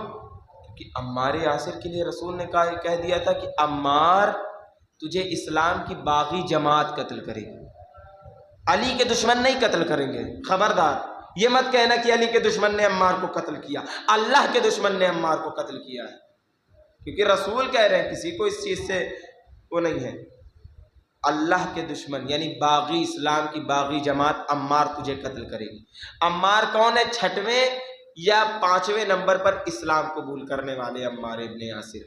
کہ عمار یاسر کے لیے رسول نے کہہ دیا تھا کہ عمار تجھے اسلام کی باغی جماعت قتل کرے گی، علی کے دشمن نہیں قتل کریں گے، خبردار۔ یہ مت کہنا کہ علی کے دشمن نے عمار کو قتل کیا، اللہ کے دشمن نے عمار کو قتل کیا ہے، کیونکہ رسول کہہ رہے ہیں کسی کو اس چیز سے وہ نہیں ہے۔ اللہ کے دشمن یعنی باغی، اسلام کی باغی جماعت عمار تجھے قتل کرے گی۔ عمار کون ہے؟ 6ویں یا 5ویں نمبر پر اسلام قبول کرنے والے عمار ابن یاسر،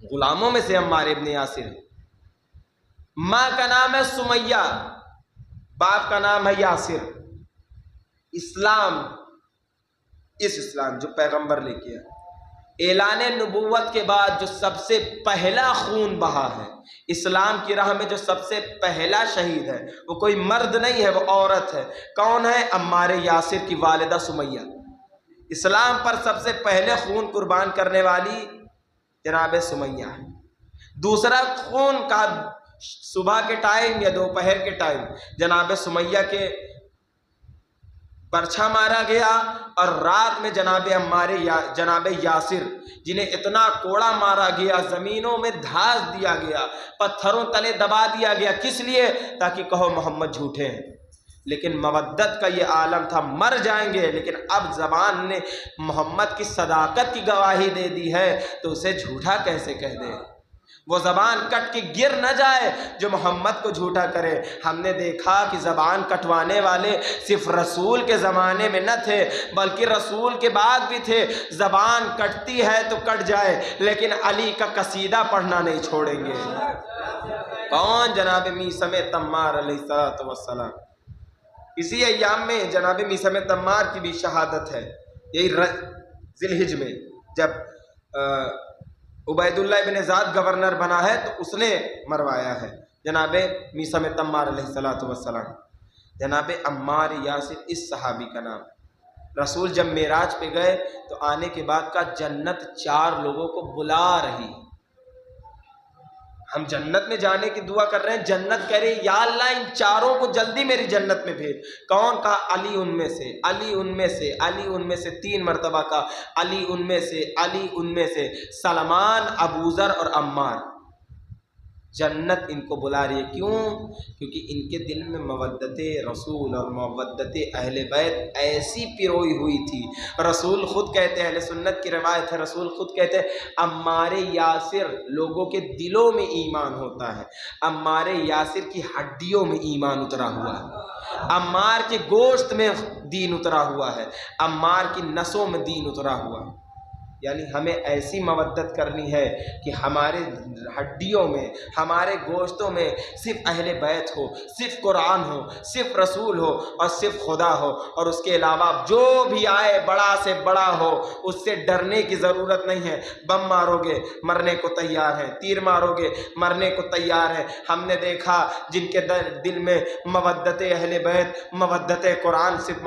غلاموں میں سے عمار ابن یاسر۔ ماں کا نام ہے سمیہ، باپ کا نام ہے یاسر۔ اسلام، اس اسلام جو پیغمبر لے کے آیا، اعلان نبوت کے بعد جو سب سے پہلا خون بہا ہے، اسلام کی راہ میں جو سب سے پہلا شہید ہے، وہ کوئی مرد نہیں ہے، وہ عورت ہے۔ کون ہے؟ عمار یاسر کی والدہ سمیہ۔ اسلام پر سب سے پہلے خون قربان کرنے والی جناب سمیہ ہے۔ دوسرا خون کا صبح کے ٹائم یا دوپہر کے ٹائم جناب سمیہ کے برچھا مارا گیا، اور رات میں جناب یاسر جنہیں اتنا کوڑا مارا گیا، زمینوں میں دھاس دیا گیا، پتھروں تلے دبا دیا گیا، کس لیے؟ تاکہ کہو محمد جھوٹے ہیں۔ لیکن مودت کا یہ عالم تھا، مر جائیں گے، لیکن اب زبان نے محمد کی صداقت کی گواہی دے دی ہے تو اسے جھوٹا کیسے کہہ دے؟ وہ زبان کٹ کے گر نہ جائے جو محمد کو جھوٹا کرے۔ ہم نے دیکھا کہ زبان کٹوانے والے صرف رسول کے زمانے میں نہ تھے، بلکہ رسول کے بعد بھی تھے۔ زبان کٹتی ہے تو کٹ جائے، لیکن علی کا قصیدہ پڑھنا نہیں چھوڑیں گے۔ کون؟ جناب میثم تمار علیہ السلام۔ اسی ایام میں جناب میثم تمار کی بھی شہادت ہے۔ یہی ذی الحج میں جب عبیداللہ ابن زیاد گورنر بنا ہے تو اس نے مروایا ہے جناب میثم تمار علیہ السلام. جناب عمار یاسر اس صحابی کا نام. رسول جب معراج پہ گئے تو آنے کے بعد کا جنت 4 لوگوں کو بلا رہی. ہم جنت میں جانے کی دعا کر رہے ہیں, جنت کہہ رہی یا اللہ ان 4 کو جلدی میری جنت میں بھیج. کون؟ کہا علی ان میں سے, علی ان میں سے, علی ان میں سے. 3 مرتبہ کا علی ان میں سے, علی ان میں سے. سلمان, ابوذر اور عمار. جنت ان کو بلا رہی ہے. کیوں؟ کیونکہ ان کے دل میں مودت رسول اور مودت اہل بیت ایسی پیروئی ہوئی تھی. رسول خود کہتے ہیں, اہل سنت کی روایت ہے, رسول خود کہتے ہیں عمار یاسر لوگوں کے دلوں میں ایمان ہوتا ہے, عمار یاسر کی ہڈیوں میں ایمان اترا ہوا ہے, عمار کے گوشت میں دین اترا ہوا ہے, عمار کی نسوں میں دین اترا ہوا ہے. یعنی ہمیں ایسی مودت کرنی ہے کہ ہمارے ہڈیوں میں, ہمارے گوشتوں میں صرف اہل بیت ہو, صرف قرآن ہو, صرف رسول ہو اور صرف خدا ہو, اور اس کے علاوہ جو بھی آئے بڑا سے بڑا ہو اس سے ڈرنے کی ضرورت نہیں ہے. بم مارو گے مرنے کو تیار ہیں, تیر مارو گے مرنے کو تیار ہیں. ہم نے دیکھا جن کے دل میں مودت اہل بیت, مودت قرآن, صرف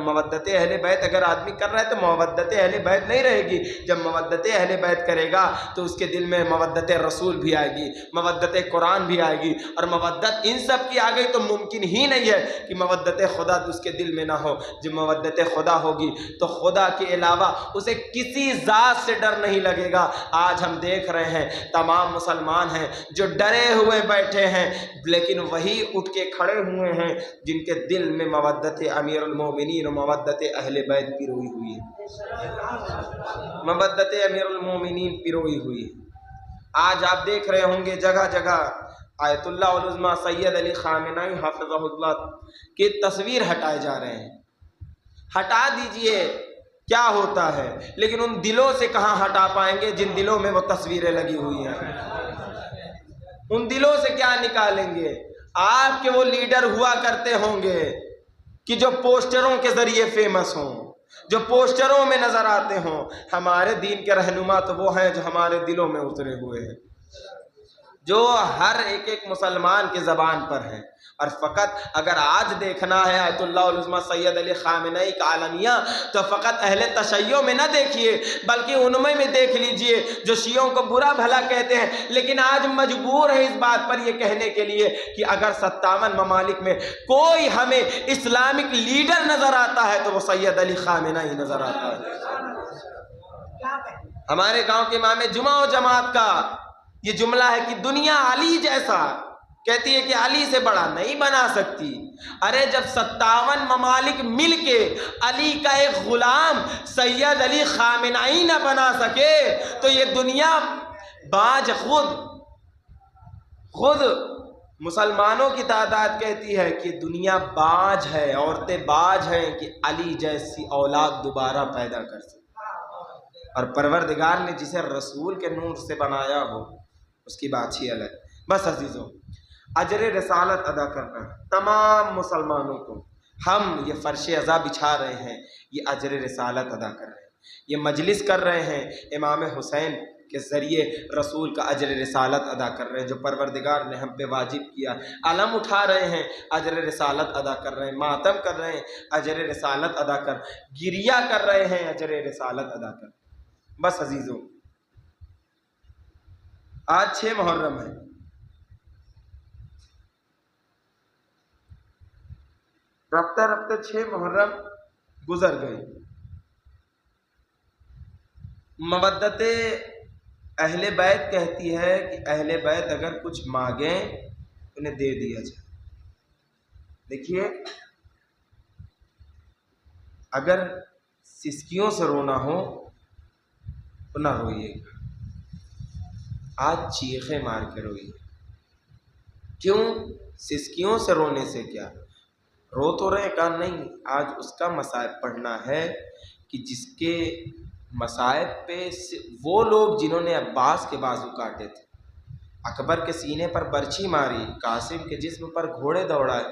مودت اہل بیت اگر آدمی کر رہا ہے تو مودت اہل بیت نہیں رہے گی. جب مودت اہل بیت کرے گا تو اس کے دل میں مودت رسول بھی آئے گی, مودت قرآن بھی آئے گی, اور مودت ان سب کی آ گئی تو ممکن ہی نہیں ہے کہ مودت خدا اس کے دل میں نہ ہو. جب مودت خدا ہوگی تو خدا کے علاوہ اسے کسی ذات سے ڈر نہیں لگے گا. آج ہم دیکھ رہے ہیں تمام مسلمان ہیں جو ڈرے ہوئے بیٹھے ہیں, لیکن وہی اٹھ کے کھڑے ہوئے ہیں جن کے دل میں مودت امیر المومنین و مودت اہل بیت پیروئی ہوئی ہے, مودت امیر المومنین پیروئی ہوئی ہے. آج آپ دیکھ رہے ہوں گے جگہ جگہ آیت اللہ العظمی سید علی خامنہئی حفظہ اللہ کی تصویر ہٹائے جا رہے ہیں. ہٹا دیجئے, کیا ہوتا ہے, لیکن ان دلوں سے کہاں ہٹا پائیں گے جن دلوں میں وہ تصویریں لگی ہوئی ہیں. ان دلوں سے کیا نکالیں گے؟ آپ کے وہ لیڈر ہوا کرتے ہوں گے کہ جو پوسٹروں کے ذریعے فیمس ہوں, جو پوسٹروں میں نظر آتے ہوں. ہمارے دین کے رہنما تو وہ ہیں جو ہمارے دلوں میں اترے ہوئے ہیں, جو ہر ایک مسلمان کی زبان پر ہیں. اور فقط اگر آج دیکھنا ہے آیت اللہ العظمی سید علی خامنہئی کا عالمیہ تو فقط اہل تشیع میں نہ دیکھیے بلکہ ان میں دیکھ لیجئے جو شیعوں کو برا بھلا کہتے ہیں, لیکن آج مجبور ہے اس بات پر یہ کہنے کے لیے کہ اگر 57 ممالک میں کوئی ہمیں اسلامک لیڈر نظر آتا ہے تو وہ سید علی خامنہئی نظر آتا ہے. ہمارے گاؤں کے امام جمعہ و جماعت کا یہ جملہ ہے کہ دنیا علی جیسا کہتی ہے کہ علی سے بڑا نہیں بنا سکتی. ارے جب 57 ممالک مل کے علی کا ایک غلام سید علی خامنہئی نہ بنا سکے تو یہ دنیا باج خود مسلمانوں کی تعداد کہتی ہے کہ دنیا باج ہے, عورتیں باج ہیں کہ علی جیسی اولاد دوبارہ پیدا کر سکے. اور پروردگار نے جسے رسول کے نور سے بنایا ہو اس کی بات ہی الگ. بس عزیزوں, اجر رسالت ادا کرنا تمام مسلمانوں کو, ہم یہ فرش عزا بچھا رہے ہیں, یہ اجر رسالت ادا کر رہے ہیں, یہ مجلس کر رہے ہیں امام حسین کے ذریعے رسول کا اجر رسالت ادا کر رہے ہیں جو پروردگار نے ہم پہ واجب کیا. علم اٹھا رہے ہیں, اجر رسالت ادا کر رہے ہیں, ماتم کر رہے ہیں, اجر رسالت ادا کر, گریہ کر رہے ہیں, اجر رسالت ادا کر. بس عزیزوں, آج 6 محرم ہے. رفتہ رفتہ 6 محرم گزر گئی. مودت اہل بیت کہتی ہے کہ اہل بیت اگر کچھ مانگیں انہیں دے دیا جائے. دیکھیے, اگر سسکیوں سے رونا ہو تو نہ روئیے گا, آج چیخیں مار کے روئیے. کیوں؟ سسکیوں سے رونے سے کیا, رو تو رہے کا نہیں, آج اس کا مصائب پڑھنا ہے کہ جس کے مصائب پہ وہ لوگ جنہوں نے عباس کے بازو کاٹے تھے, اکبر کے سینے پر برچھی ماری, قاسم کے جسم پر گھوڑے دوڑائے,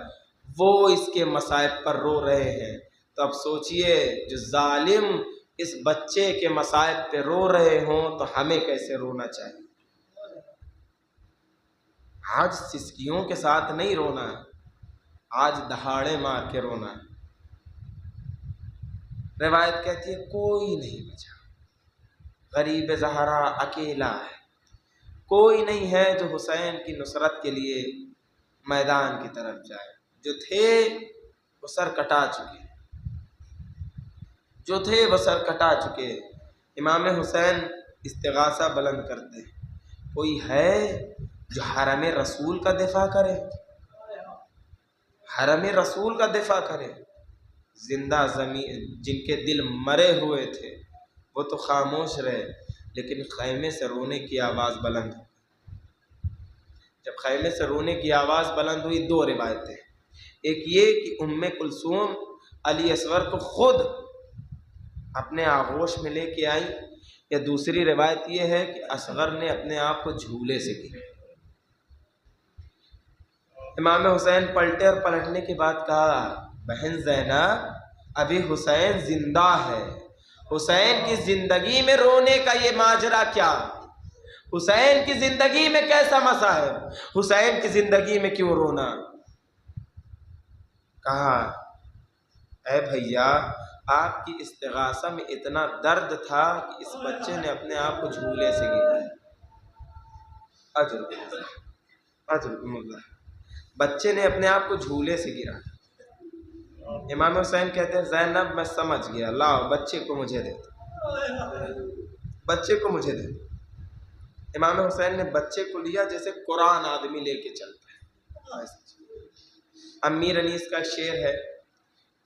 وہ اس کے مصائب پر رو رہے ہیں. تو اب سوچئے جو ظالم اس بچے کے مصائب پہ رو رہے ہوں تو ہمیں کیسے رونا چاہیے؟ آج سسکیوں کے ساتھ نہیں رونا ہے، آج دہاڑے مار کے رونا ہے۔ روایت کہتی ہے کوئی نہیں بچا، غریب زہرا اکیلا ہے، کوئی نہیں ہے جو حسین کی نصرت کے لیے میدان کی طرف جائے۔ جو تھے وہ سر کٹا چکے، جو تھے وہ سر کٹا چکے۔ امام حسین استغاثہ بلند کرتے ہیں، کوئی ہے جو حرم رسول کا دفاع کرے، حرم رسول کا دفاع کرے؟ زندہ زمین جن کے دل مرے ہوئے تھے وہ تو خاموش رہے، لیکن خیمے سے رونے کی آواز بلند ہوئی۔ جب خیمے سے رونے کی آواز بلند ہوئی، دو روایتیں، ایک یہ کہ ام کلثوم علی اصغر کو خود اپنے آغوش میں لے کے آئی، یا دوسری روایت یہ ہے کہ اصغر نے اپنے آپ کو جھولے سے گرا۔ امام حسین پلٹے اور پلٹنے کے بعد کہا، بہن زینب ابھی حسین زندہ ہے، حسین کی زندگی میں رونے کا یہ ماجرا کیا؟ حسین کی زندگی میں کیسا مصائب؟ حسین کی زندگی میں کیوں رونا؟ کہا، اے بھیا آپ کی استغاثہ میں اتنا درد تھا کہ اس بچے نے اپنے آپ کو جھولے سے گرایا۔ اجرکم اللہ، بچے نے اپنے آپ کو جھولے سے گرایا۔ امام حسین کہتے ہیں زینب میں سمجھ گیا، لاؤ بچے کو مجھے دے دو، بچے کو مجھے دے دو۔ امام حسین نے بچے کو لیا جیسے قرآن آدمی لے کے چلتا ہے۔ امیر انیس کا شعر ہے،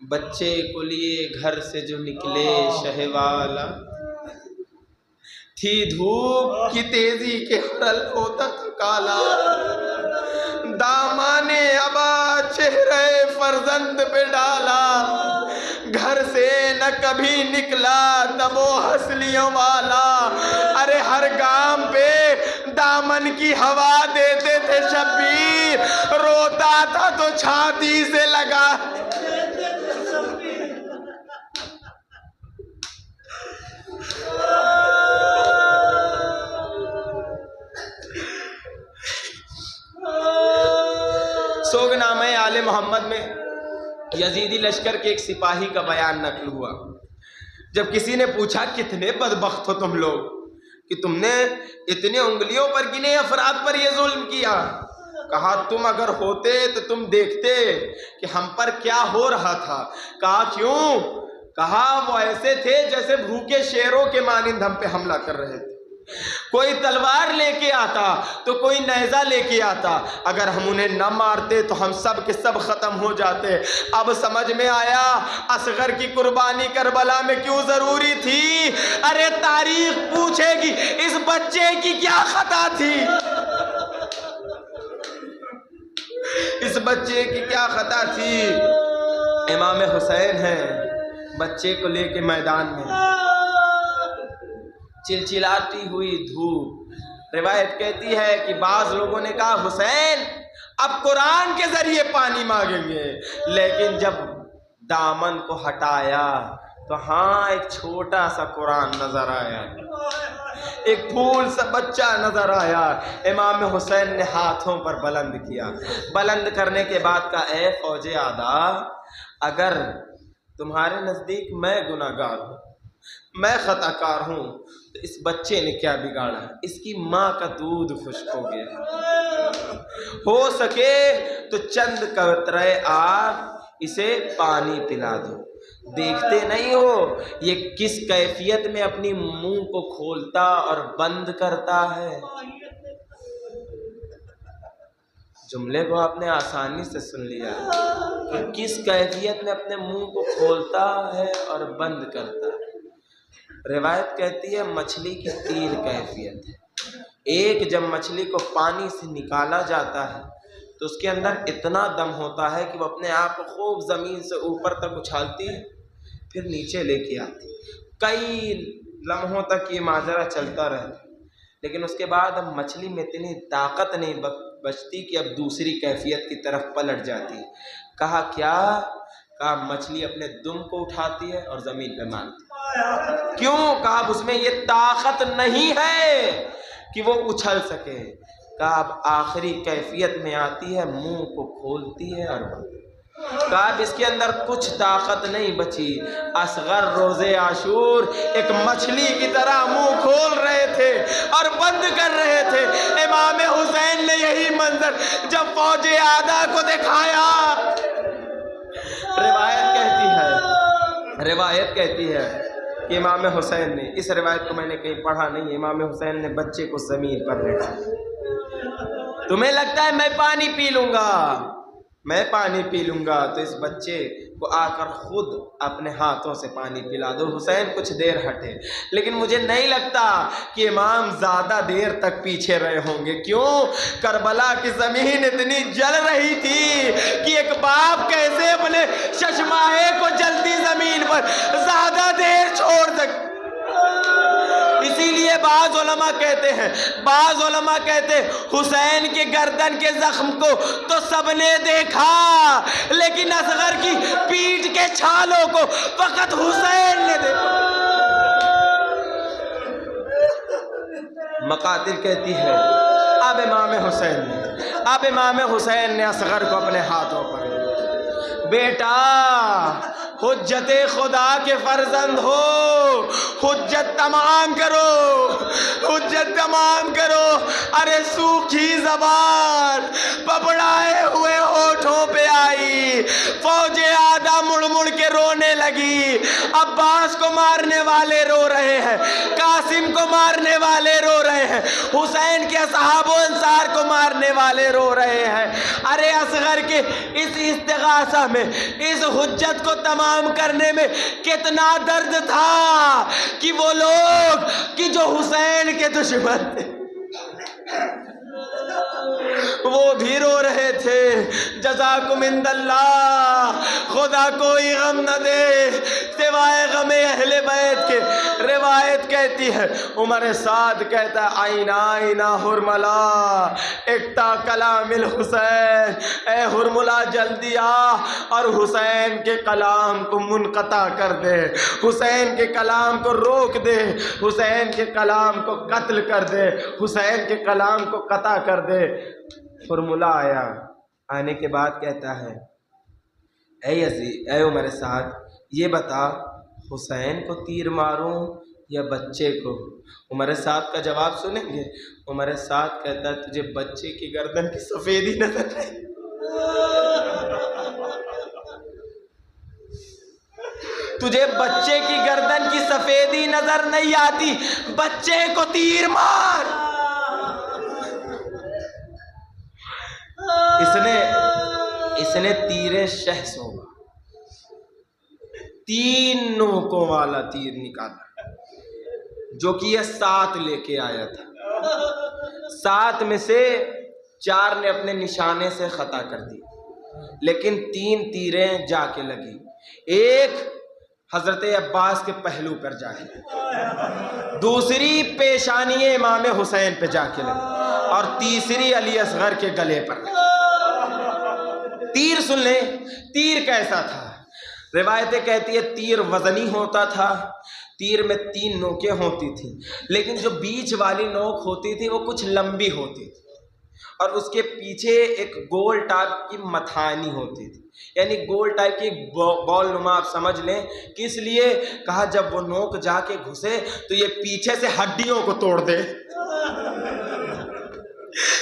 بچے کو لیے گھر سے جو نکلے شہ والا، تھی دھوپ کی تیزی کے حرل ہوتا تھا کالا، دامان ابا چہرے فرزند پہ ڈالا، گھر سے نہ کبھی نکلا تب وہ ہنسلیوں والا، ارے ہر گام پہ دامن کی ہوا دیتے تھے شبیر، روتا تھا تو چھاتی سے لگا۔ سوگنامہ آل محمد میں یزیدی لشکر کے ایک سپاہی کا بیان نقل ہوا۔ جب کسی نے پوچھا کتنے بدبخت ہو تم لوگ کہ تم نے اتنے انگلیوں پر گنے افراد پر یہ ظلم کیا؟ کہا تم اگر ہوتے تو تم دیکھتے کہ ہم پر کیا ہو رہا تھا۔ کہا کیوں؟ کہا وہ ایسے تھے جیسے بھوکے شیروں کے مانند ہم پہ حملہ کر رہے تھے، کوئی تلوار لے کے آتا تو کوئی نیزہ لے کے آتا، اگر ہم انہیں نہ مارتے تو ہم سب کے سب ختم ہو جاتے۔ اب سمجھ میں آیا اصغر کی قربانی کربلا میں کیوں ضروری تھی۔ ارے تاریخ پوچھے گی اس بچے کی کیا خطا تھی، اس بچے کی کیا خطا تھی۔ امام حسین ہیں، بچے کو لے کے میدان میں، چلچلاتی ہوئی دھوپ۔ روایت کہتی ہے کہ بعض لوگوں نے کہا حسین اب قرآن کے ذریعے پانی مانگیں گے، لیکن جب دامن کو ہٹایا تو ہاں ایک چھوٹا سا قرآن نظر آیا، ایک پھول سا بچہ نظر آیا۔ امام حسین نے ہاتھوں پر بلند کیا، بلند کرنے کے بعد کہا اے فوج آدھا، اگر تمہارے نزدیک میں گناہ گار ہوں، میں خطا کار ہوں، تو اس بچے نے کیا بگاڑا؟ اس کی ماں کا دودھ خشک ہو گیا، ہو سکے تو چند قطرے آب اسے پانی پلا دو۔ دیکھتے نہیں ہو یہ کس کیفیت میں اپنی منہ کو کھولتا اور بند کرتا ہے۔ جملے کو آپ نے آسانی سے سن لیا کہ کس کیفیت میں اپنے منہ کو کھولتا ہے اور بند کرتا ہے۔ روایت کہتی ہے مچھلی کی 3 کیفیت ہے۔ ایک، جب مچھلی کو پانی سے نکالا جاتا ہے تو اس کے اندر اتنا دم ہوتا ہے کہ وہ اپنے آپ کو خوب زمین سے اوپر تک اچھالتی ہے، پھر نیچے لے کے آتی، کئی لمحوں تک یہ ماجرا چلتا رہتا ہے، لیکن اس کے بعد اب مچھلی میں اتنی طاقت نہیں بچتی کہ اب دوسری کیفیت کی طرف پلٹ جاتی ہے۔ کہا کیا؟ کہا مچھلی اپنے دم کو اٹھاتی ہے اور زمین پہ مارتی ہے، کیوں؟ کہا اب اس میں یہ طاقت نہیں ہے کہ وہ اچھل سکے۔ کہا اب آخری کیفیت میں آتی ہے، منہ کو کھولتی ہے اور بند۔ کہا اب اس کے اندر کچھ طاقت نہیں بچی۔ اصغر روزے عاشور ایک مچھلی کی طرح منہ کھول رہے تھے اور بند کر رہے تھے۔ امام حسین نے یہی منظر جب فوج اعداء کو دکھایا، روایت کہتی ہے کہ امام حسین نے، اس روایت کو میں نے کہیں پڑھا نہیں، امام حسین نے بچے کو زمین پر لٹا۔ تمہیں لگتا ہے میں پانی پی لوں گا تو اس بچے کو آ کر خود اپنے ہاتھوں سے پانی پلا دو۔ حسین کچھ دیر ہٹے، لیکن مجھے نہیں لگتا کہ امام زیادہ دیر تک پیچھے رہے ہوں گے۔ کیوں؟ کربلا کی زمین اتنی جل رہی تھی کہ ایک باپ کیسے اپنے ششماہے کو جلتی زمین پر زیادہ دیر چھوڑ سکتے۔ اسی لیے بعض علماء کہتے ہیں حسین کے گردن کے زخم کو تو سب نے دیکھا، لیکن اصغر کی پیٹھ کے چھالوں کو فقط حسین نے دیکھا۔ مقاتل کہتی ہے اب امام حسین نے اصغر کو اپنے ہاتھوں پر لیا۔ بیٹا حجت خدا کے فرزند ہو، حجت تمام کرو۔ ارے سوکھی زبان پپڑائے ہوئے ہونٹوں پہ آئی، فوج اعداء مڑ مڑ کے رونے لگی۔ عباس کو مارنے والے رو رہے ہیں، قاسم کو مارنے والے رو رہے ہیں، حسین کے اصحاب و انصار کو مارنے والے رو رہے ہیں۔ ارے اصغر کے اس استغاثہ میں، اس حجت کو تمام کرنے میں کتنا درد تھا کہ وہ لوگ کہ جو حسین کے دشمن تھے وہ بھی رو رہے تھے۔ جزاکم عند اللہ، خدا کوئی غم نہ دے سوائے غم اہل بیت کے۔ روایت کہتی ہے عمر سعد کہتا ہے آئینہ آئینہ ہرملا اکتا کلام الحسین، اے ہرملا جلدی آ اور حسین کے کلام کو منقطع کر دے، حسین کے کلام کو روک دے، حسین کے کلام کو قتل کر دے، حسین کے کلام کو قطع کر دے۔ ہرملا آیا، آنے کے بعد کہتا ہے اے عمر سعد یہ بتا حسین کو تیر ماروں یا بچے کو؟ عمر سعد کا جواب سنیں گے۔ عمر سعد کہتا ہے تجھے بچے کی گردن کی سفیدی نظر نہیں؟ تجھے بچے کی گردن کی سفیدی نظر نہیں آتی؟ بچے کو تیر مار۔ اس نے تیر شہس ہوگا، 3 نوکوں والا تیر نکالا جو کہ یہ 7 لے کے آیا تھا۔ 7 میں سے 4 نے اپنے نشانے سے خطا کر دی، لیکن 3 تیریں جا کے لگی۔ ایک حضرت عباس کے پہلو پر جا کے لگی، دوسری پیشانی امام حسین پہ جا کے لگی، اور تیسری علی اصغر کے گلے پر لگی۔ تیر سن لیں، تیر کیسا تھا؟ روایتیں کہتی ہے تیر وزنی ہوتا تھا، تیر میں 3 نوکیں ہوتی تھیں، لیکن جو بیچ والی نوک ہوتی تھی وہ کچھ لمبی ہوتی تھی، اور اس کے پیچھے ایک گول ٹائپ کی متھانی ہوتی تھی، یعنی گول ٹائپ کی بال نما آپ سمجھ لیں کہ اس لیے کہا جب وہ نوک جا کے گھسے تو یہ پیچھے سے ہڈیوں کو توڑ دے،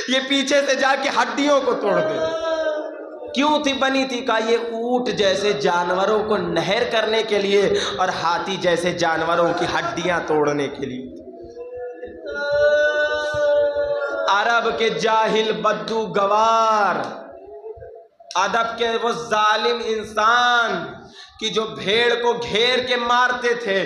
یہ پیچھے سے جا کے ہڈیوں کو توڑ دے۔ کیوں تھی بنی تھی؟ کہا یہ اونٹ جیسے جانوروں کو نہر کرنے کے لیے اور ہاتھی جیسے جانوروں کی ہڈیاں توڑنے کے لیے۔ عرب کے جاہل بدو گوار، ادب کے وہ ظالم انسان کہ جو بھیڑ کو گھیر کے مارتے تھے،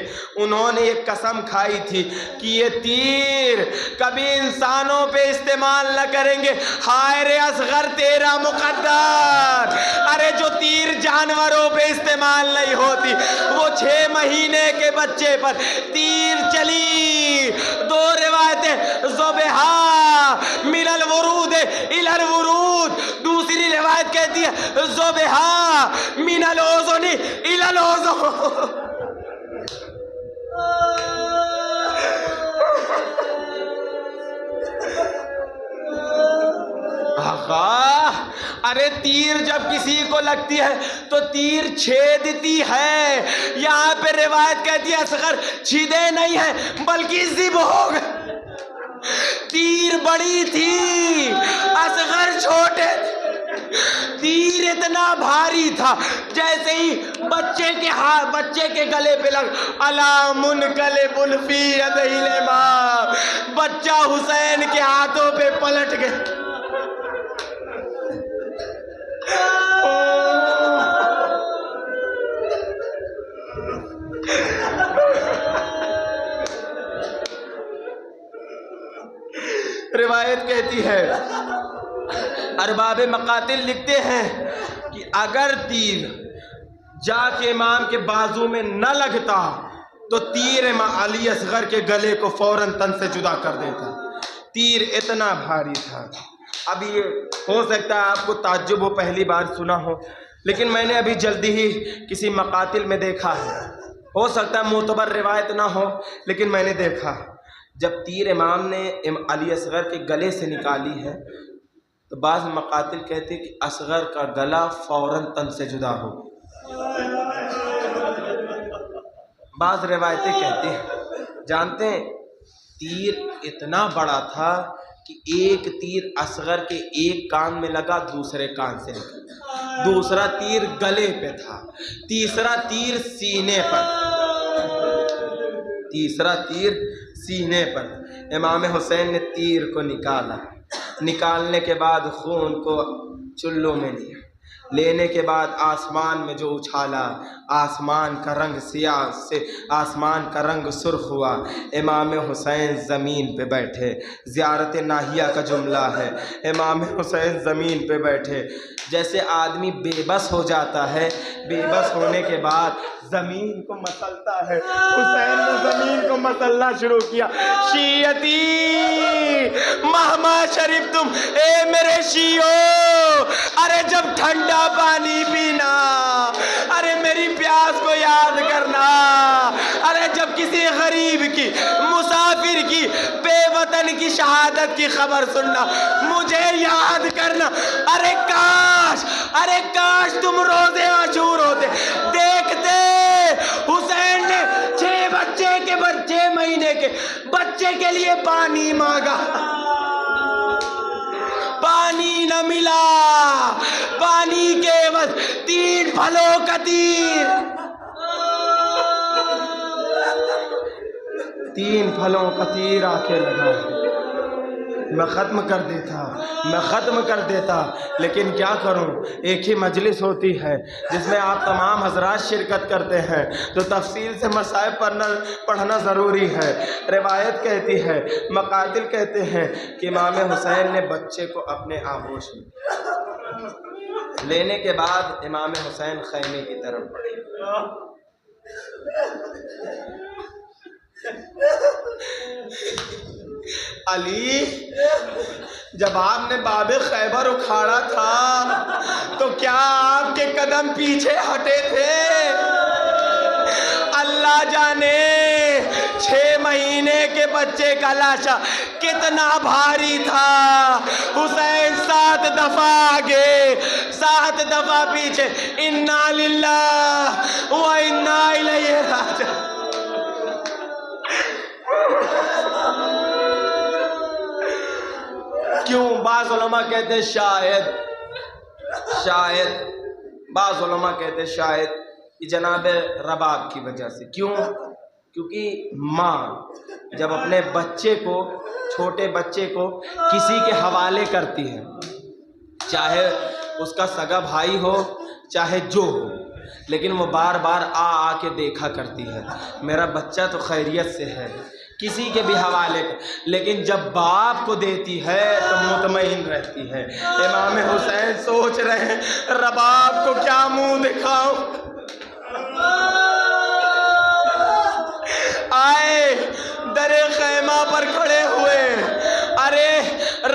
انہوں نے یہ قسم کھائی تھی کہ یہ تیر کبھی انسانوں پہ استعمال نہ کریں گے، ہائے رے اصغر تیرا مقدر۔ ارے جو تیر جانوروں پہ استعمال نہیں ہوتی، وہ 6 مہینے کے بچے پر تیر چلی۔ 2 روایتیں، ذبحا من الورود الی الورود، دوسری روایت کہتی ہے ذبحا من الاذن الی الاذن۔ ارے تیر جب کسی کو لگتی ہے تو تیر چھیدتی ہے. یہاں پہ روایت کہتی ہے اصغر چھیدے نہیں ہے بلکہ ذب ہو گئے. تیر بڑی تھی، اصغر چھوٹے تھے. تیر اتنا بھاری تھا جیسے ہی بچے کے گلے پہ لگ الا منقلب فی یدیہ الامام، بچہ حسین کے ہاتھوں پہ پلٹ گئے. روایت کہتی ہے، ارباب مقاتل لکھتے ہیں کہ اگر تیر جا کے امام کے بازو میں نہ لگتا تو تیر امام علی اصغر کے گلے کو فوراً تن سے جدا کر دیتا. تیر اتنا بھاری تھا. اب یہ ہو سکتا ہے آپ کو تعجب ہو، پہلی بار سنا ہو، لیکن میں نے ابھی جلدی ہی کسی مقاتل میں دیکھا ہے. ہو سکتا ہے معتبر روایت نہ ہو، لیکن میں نے دیکھا جب تیر امام نے علی اصغر کے گلے سے نکالی ہے تو بعض مقاتل کہتے کہ اصغر کا گلا فوراً تن سے جدا ہو. بعض روایتیں کہتے ہیں، جانتے ہیں تیر اتنا بڑا تھا کہ ایک تیر اصغر کے ایک کان میں لگا، دوسرے کان سے نکلا. دوسرا تیر گلے پہ تھا، تیسرا تیر سینے پر. امام حسین نے تیر کو نکالنے کے بعد خون کو چلوں میں لیا. لینے کے بعد آسمان میں جو اچھالا، آسمان کا رنگ سیاہ سے آسمان کا رنگ سرخ ہوا. امام حسین زمین پہ بیٹھے. زیارت ناہیہ کا جملہ ہے، امام حسین زمین پہ بیٹھے. جیسے آدمی بے بس ہو جاتا ہے، بے بس ہونے کے بعد زمین کو مسلتا ہے، حسین نے زمین کو مسلنا شروع کیا. شیعتی مہما شریف تم، اے میرے شیعو، ارے جب ٹھنڈا پانی پینا، ارے میری پیاس کو یاد کرنا، ارے جب کسی غریب کی، مسافر کی، بے وطن کی شہادت کی خبر سننا، مجھے یاد کرنا. ارے کاش تم روزے عاشور ہوتے، دیکھتے حسین نے 6 مہینے کے بچے کے لیے پانی مانگا، پانی نہ ملا. پانی کے عوض 3 پھلوں کا تیر، 3 پھلوں کا تیر آ کے لگا. میں ختم کر دیتا لیکن کیا کروں، ایک ہی مجلس ہوتی ہے جس میں آپ تمام حضرات شرکت کرتے ہیں تو تفصیل سے مسائل پڑھنا ضروری ہے. روایت کہتی ہے، مقاتل کہتے ہیں کہ امام حسین نے بچے کو اپنے آغوش میں لینے کے بعد امام حسین خیمے کی طرف بڑھے. علی، جب آپ نے باب خیبر اکھاڑا تھا تو کیا آپ کے قدم پیچھے ہٹے تھے؟ اللہ جانے 6 مہینے کے بچے کا لاشا کتنا بھاری تھا. حسین 7 دفعہ آگے، 7 دفعہ پیچھے. انا للہ و انا الیہ راجعون. کیوں؟ بعض علماء کہتے ہیں شاید بعض علماء کہتے ہیں شاید کہ جناب رباب کی وجہ سے. کیوں؟ کیونکہ ماں جب اپنے بچے کو، چھوٹے بچے کو کسی کے حوالے کرتی ہے، چاہے اس کا سگا بھائی ہو چاہے جو ہو، لیکن وہ بار بار آ کے دیکھا کرتی ہے میرا بچہ تو خیریت سے ہے، کسی کے بھی حوالے کر. لیکن جب باپ کو دیتی ہے تو مطمئن رہتی ہے. امام حسین سوچ رہے ہیں رباب کو کیا منہ دکھاؤں. آئے در خیمہ پر کھڑے ہوئے. ارے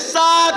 7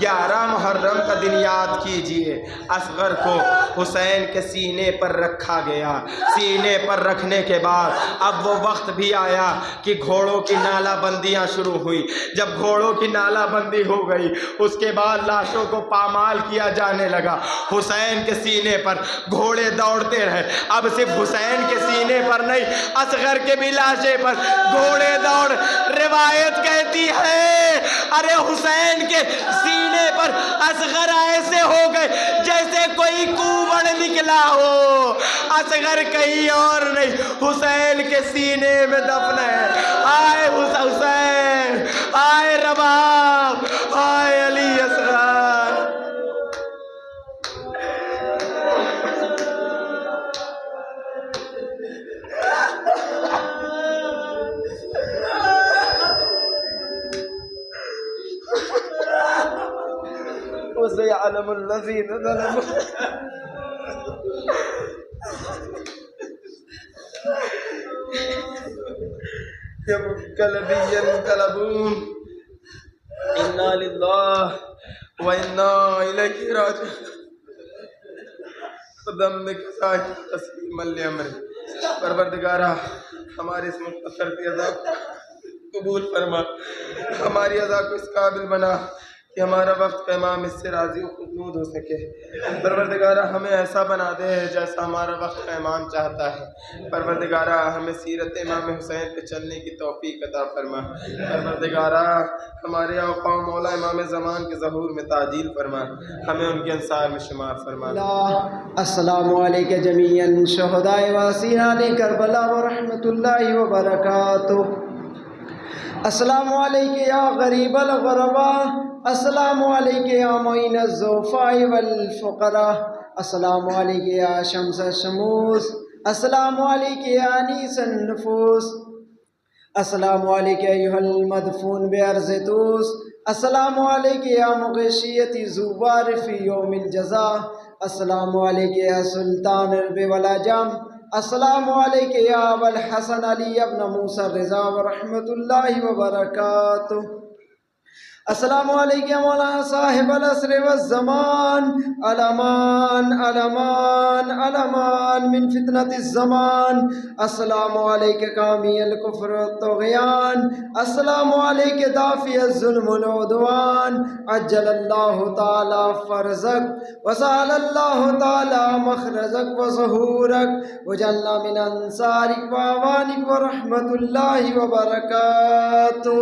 11 محرم کا دن یاد کیجئے، اصغر کو حسین کے سینے پر رکھا گیا۔ سینے پر رکھنے کے بعد اب وہ وقت بھی آیا کہ گھوڑوں کی نالہ بندیاں شروع ہوئی۔ جب گھوڑوں کی نالہ بندی ہو گئی اس کے بعد لاشوں کو پامال کیا جانے لگا۔ حسین کے سینے پر گھوڑے دوڑتے رہے، اب صرف حسین کے سینے پر نہیں، اصغر کے بھی لاشے پر گھوڑے دوڑ۔ روایت کہتی ہے ارے حسین کے سینے پر اصغر ایسے ہو گئے جیسے کوئی کوبڑ نکلا ہو۔ اصغر کہیں اور نہیں، حسین کے سینے میں دفن ہے۔ آئے حسین، آئے رباب، آئے علی اصغر۔ وَسَيَعْلَمُ الَّذِينَ ظَلَمُوا كَالَّذِي يَنقَلِبُونَ إِنَّا لِلَّهِ وَإِنَّا إِلَيْهِ رَاجِعُونَ۔ قدمك ساجد تسليما لأمرك۔ پروردگارہ ہمارے اس مختصر سی ادا قبول فرما، ہماری ادا کو اس قابل بنا کہ ہمارا وقت کا امام اس سے راضی و خدمود ہو سکے۔ پروردگارہ ہمیں ایسا بنا دے جیسا ہمارا وقت کا امام چاہتا ہے۔ پروردگارہ ہمیں سیرت امام حسین پہ چلنے کی توفیق عطا فرما۔ پروردگارہ ہمارے آقا و مولا امام زمان کے ظہور میں تعجیل فرما، ہمیں ان کے انصار میں شمار فرما۔ السلام علیکم جمیعاً شہدائے واسیان کربلا ورحمۃ اللہ وبرکاتہ۔ السلام علیکم یا غریب الغرباء، السلام علیکم یا معین الضعفاء والفقراء، السلام علیکم یا شمس الشموس، السلام علیکم یا انیس النفوس، السلام علیکم ایھا المدفون بارض طوس، السلام علیکم یا مغشیت زوار فی یوم الجزاء، السلام علیکم یا سلطان الرب والعجم، السلام علیکم یا ابا الحسن علی ابن موسیٰ الرضا ورحمۃ اللہ وبرکاتہ۔ السلام علیکم مولانا صاحب العصر والزمان، الامان الامان الامان من فتنة الزمان، السلام علیکم کامی الکفر والطغیان، السلام علیکم دافع الظلم والعدوان، عجل اللہ تعالی فرزق وسال اللہ تعالی مخرزق وظہورق وجعلنا من انصارک وعوانک ورحمۃ اللہ وبرکاتہ۔